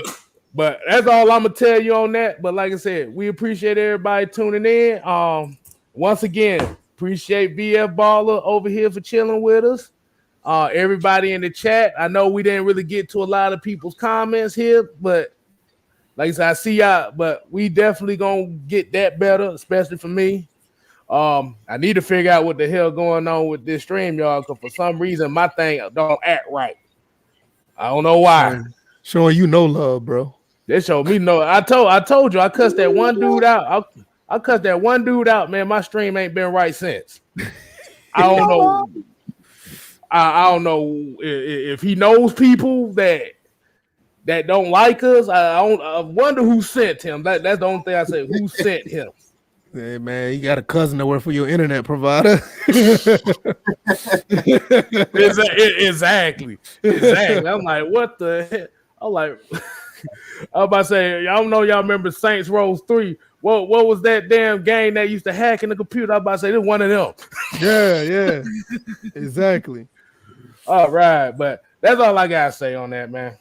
but that's all I'm gonna tell you on that. But like I said, we appreciate everybody tuning in. Once again, appreciate VF Baller over here for chilling with us. Everybody in the chat. I know we didn't really get to a lot of people's comments here, but like I said, I see y'all. But we definitely gonna get that better, especially for me. I need to figure out what the hell going on with this stream, y'all, because for some reason my thing don't act right. I don't know why. Showing you no love, bro. They showed me no. I told you I cussed that one dude out. I cussed that one dude out, man. My stream ain't been right since. I don't know. I don't know if he knows people that don't like us. I wonder who sent him. That's the only thing I say. Who sent him? Hey man, you got a cousin that work for your internet provider. Exactly. I'm like, what the heck? I'm like, I was about to say, y'all know y'all remember Saints Row 3. What was that damn game that used to hack in the computer? I was about to say, this one of them. Yeah. Exactly. All right, but that's all I gotta say on that, man.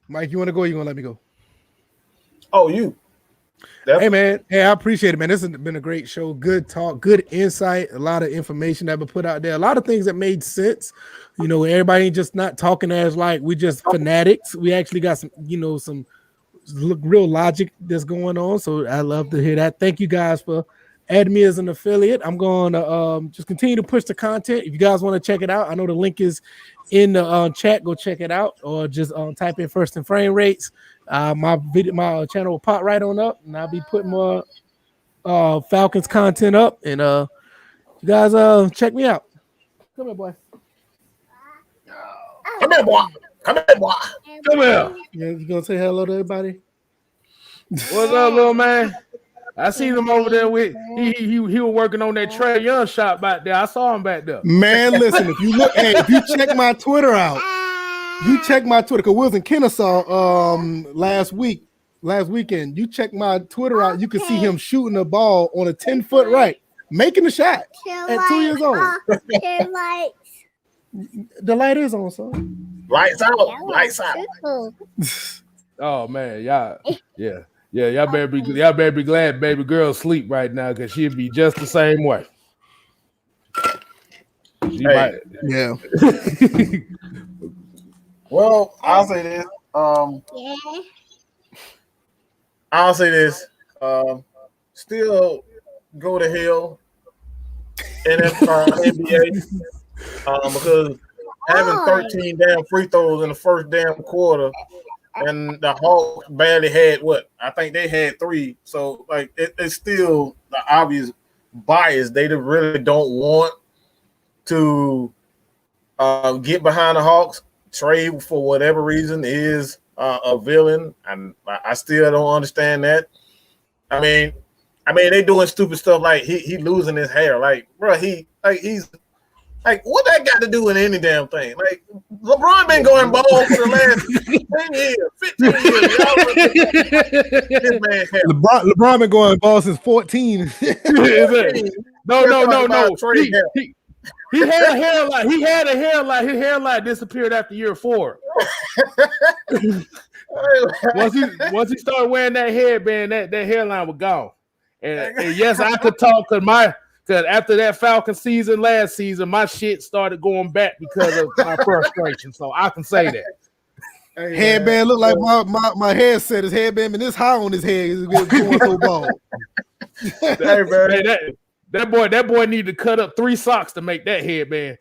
Mike, you want to go? Or you gonna let me go? Oh, you. Hey man, hey, I appreciate it, man. This has been a great show. Good talk, good insight, a lot of information that been put out there, a lot of things that made sense. You know, everybody ain't just not talking as like we just fanatics. We actually got some, you know, some real logic that's going on. So I love to hear that. Thank you guys for adding me as an affiliate. I'm going to just continue to push the content. If you guys want to check it out, I know the link is in the chat. Go check it out, or just type in First and Frame Rates. My channel will pop right on up, and I'll be putting more Falcons content up. And you guys check me out. Come here, boy. Come here, boy. Come here, boy. Come here. Yeah, you gonna say hello to everybody? What's up, little man? I seen him over there with he was working on that Trey Young shop back there. I saw him back there. Man, listen, if you look, hey, if you check my Twitter out, because we was in Kennesaw last weekend. You check my Twitter out, you can see him shooting a ball on a 10-foot right, making a shot at 2 years old. The light is on, son. Lights out. Lights out. Oh man, y'all better be glad baby girl sleep right now, because she'd be just the same way. Yeah. Well, I'll say this. Still go to hell in NBA because having 13 damn free throws in the first damn quarter, and the Hawks barely had what? I think they had 3. So like it's still the obvious bias. They really don't want to get behind the Hawks. Trey, for whatever reason, is a villain, and I still don't understand that. I mean, they doing stupid stuff like he losing his hair. Like, bro, he's like, what that got to do with any damn thing? Like, LeBron been going bald for the last 10 years, 15 years. This man LeBron been going bald since 14. No. He had a hairline. His hairline disappeared after year 4. Once he started wearing that headband, that hairline was gone. And yes, I could talk because after that Falcon season last season, my shit started going back because of my frustration. So I can say that. Hey, headband look like my headset. His headband been this high on his head. He's going so bald. Hey, man. That boy need to cut up 3 socks to make that headband.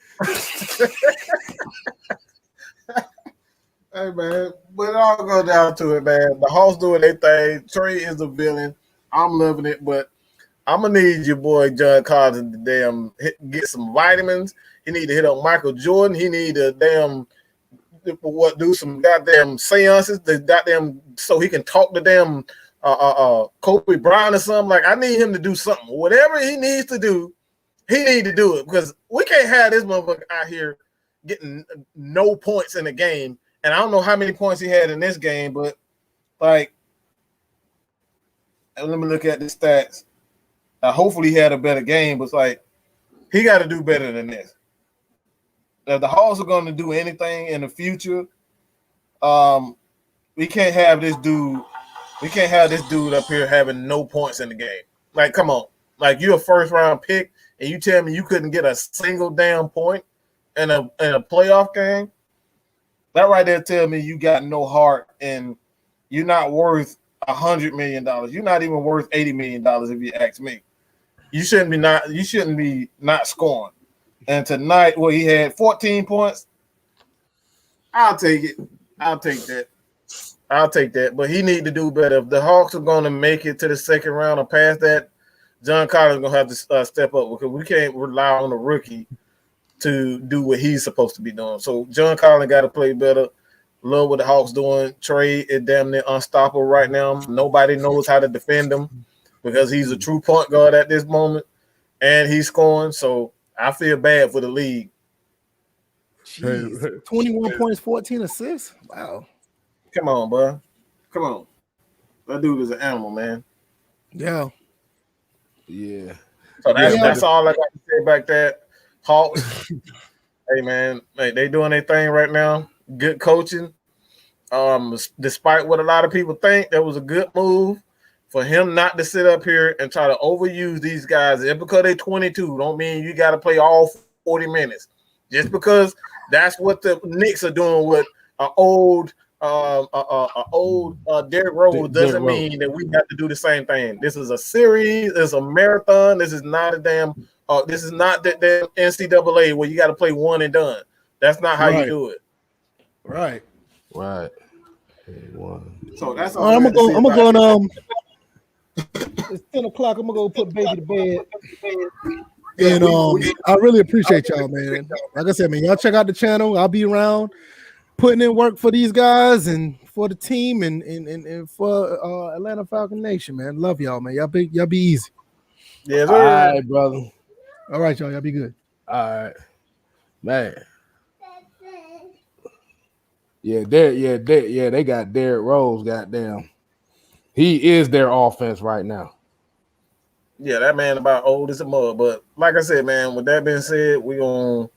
Hey man, but it all goes down to it, man. The Hawks doing their thing. Trey is a villain. I'm loving it, but I'm gonna need your boy John Collins to get some vitamins. He need to hit up Michael Jordan. He need to do some goddamn seances. So he can talk to Kobe Bryant or something. Like, I need him to do something. Whatever he needs to do, he need to do it, because we can't have this motherfucker out here getting no points in the game. And I don't know how many points he had in this game, but like, let me look at the stats. Hopefully he had a better game, but it's like, he got to do better than this. If the Hawks are going to do anything in the future, we can't have this dude. We can't have this dude up here having no points in the game. Like, come on. Like, you're a first-round pick, and you tell me you couldn't get a single damn point in a playoff game? That right there tell me you got no heart, and you're not worth $100 million. You're not even worth $80 million if you ask me. You shouldn't be not scoring. And tonight, he had 14 points. I'll take it. I'll take that. But he need to do better. If the Hawks are going to make it to the second round or past that, John Collins is going to have to step up, because we can't rely on a rookie to do what he's supposed to be doing. So John Collins got to play better. Love what the Hawks doing. Trey is damn near unstoppable right now. Nobody knows how to defend him, because he's a true point guard at this moment, and he's scoring. So I feel bad for the league. Jeez. 21 points, 14 assists. Wow. Come on, bud. Come on. That dude is an animal, man. Yeah. Yeah. So that's all I got to say about that. Hawks. Hey, man. They doing their thing right now. Good coaching. Despite what a lot of people think, that was a good move for him not to sit up here and try to overuse these guys. Just because they're 22 don't mean you got to play all 40 minutes. Just because that's what the Knicks are doing with an old Derrick Rose doesn't mean that we have to do the same thing. This is a series. It's a marathon. This is not a damn. This is not the NCAA where you got to play one and done. That's not how you do it. Right. So that's all. I'm gonna go on. It's 10 o'clock. I'm gonna go put baby to bed. And I really appreciate y'all, man. Like I said, man, y'all check out the channel. I'll be around putting in work for these guys and for the team and for Atlanta Falcon Nation, man. Love y'all, man. Y'all be easy. Yeah, all right, brother. All right, y'all. Y'all be good. All right, man. They got Derrick Rose. Goddamn, he is their offense right now. Yeah, that man about old as a mud. But like I said, man, with that being said, we're gonna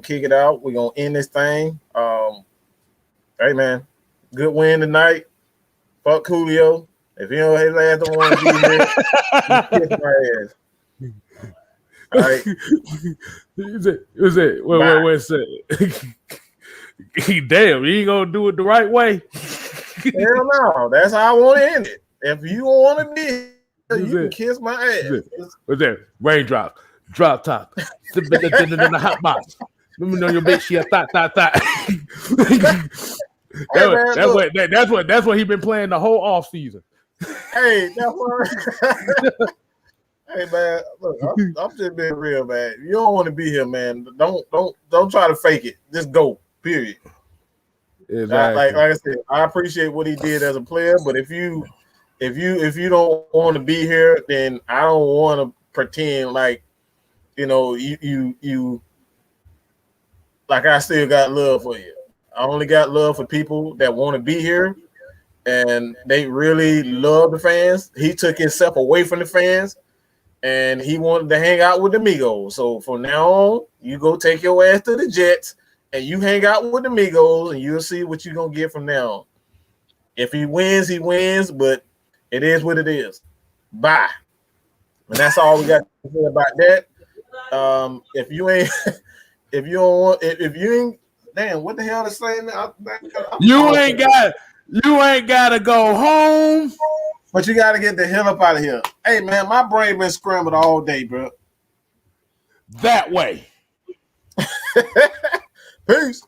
kick it out. We're gonna end this thing. Hey man, good win tonight. Fuck Julio. If you know his ass don't want to be here, kiss my ass. All right. Is it? Wait. Damn, you ain't gonna do it the right way. Hell no, that's how I want to end it. If you want to be here, you can kiss my ass. What's that? Raindrop, drop top, in the hot box. Let me know your bitch. She a thought. That's what he been playing the whole off season. Hey, that's what. Hey man, look, I'm just being real, man. You don't want to be here, man. Don't try to fake it. Just go. Period. Exactly. Like I said, I appreciate what he did as a player, but if you don't want to be here, then I don't want to pretend like you like I still got love for you. I only got love for people that want to be here and they really love the fans. He took himself away from the fans and he wanted to hang out with the Migos. So from now on, you go take your ass to the Jets and you hang out with the Migos and you'll see what you're going to get from now on. If he wins, he wins, but it is what it is. Bye. And that's all we got to say about that. If you ain't, damn, what the hell is saying? You ain't got to go home. But you got to get the hell up out of here. Hey, man, my brain been scrambled all day, bro. That way. Peace.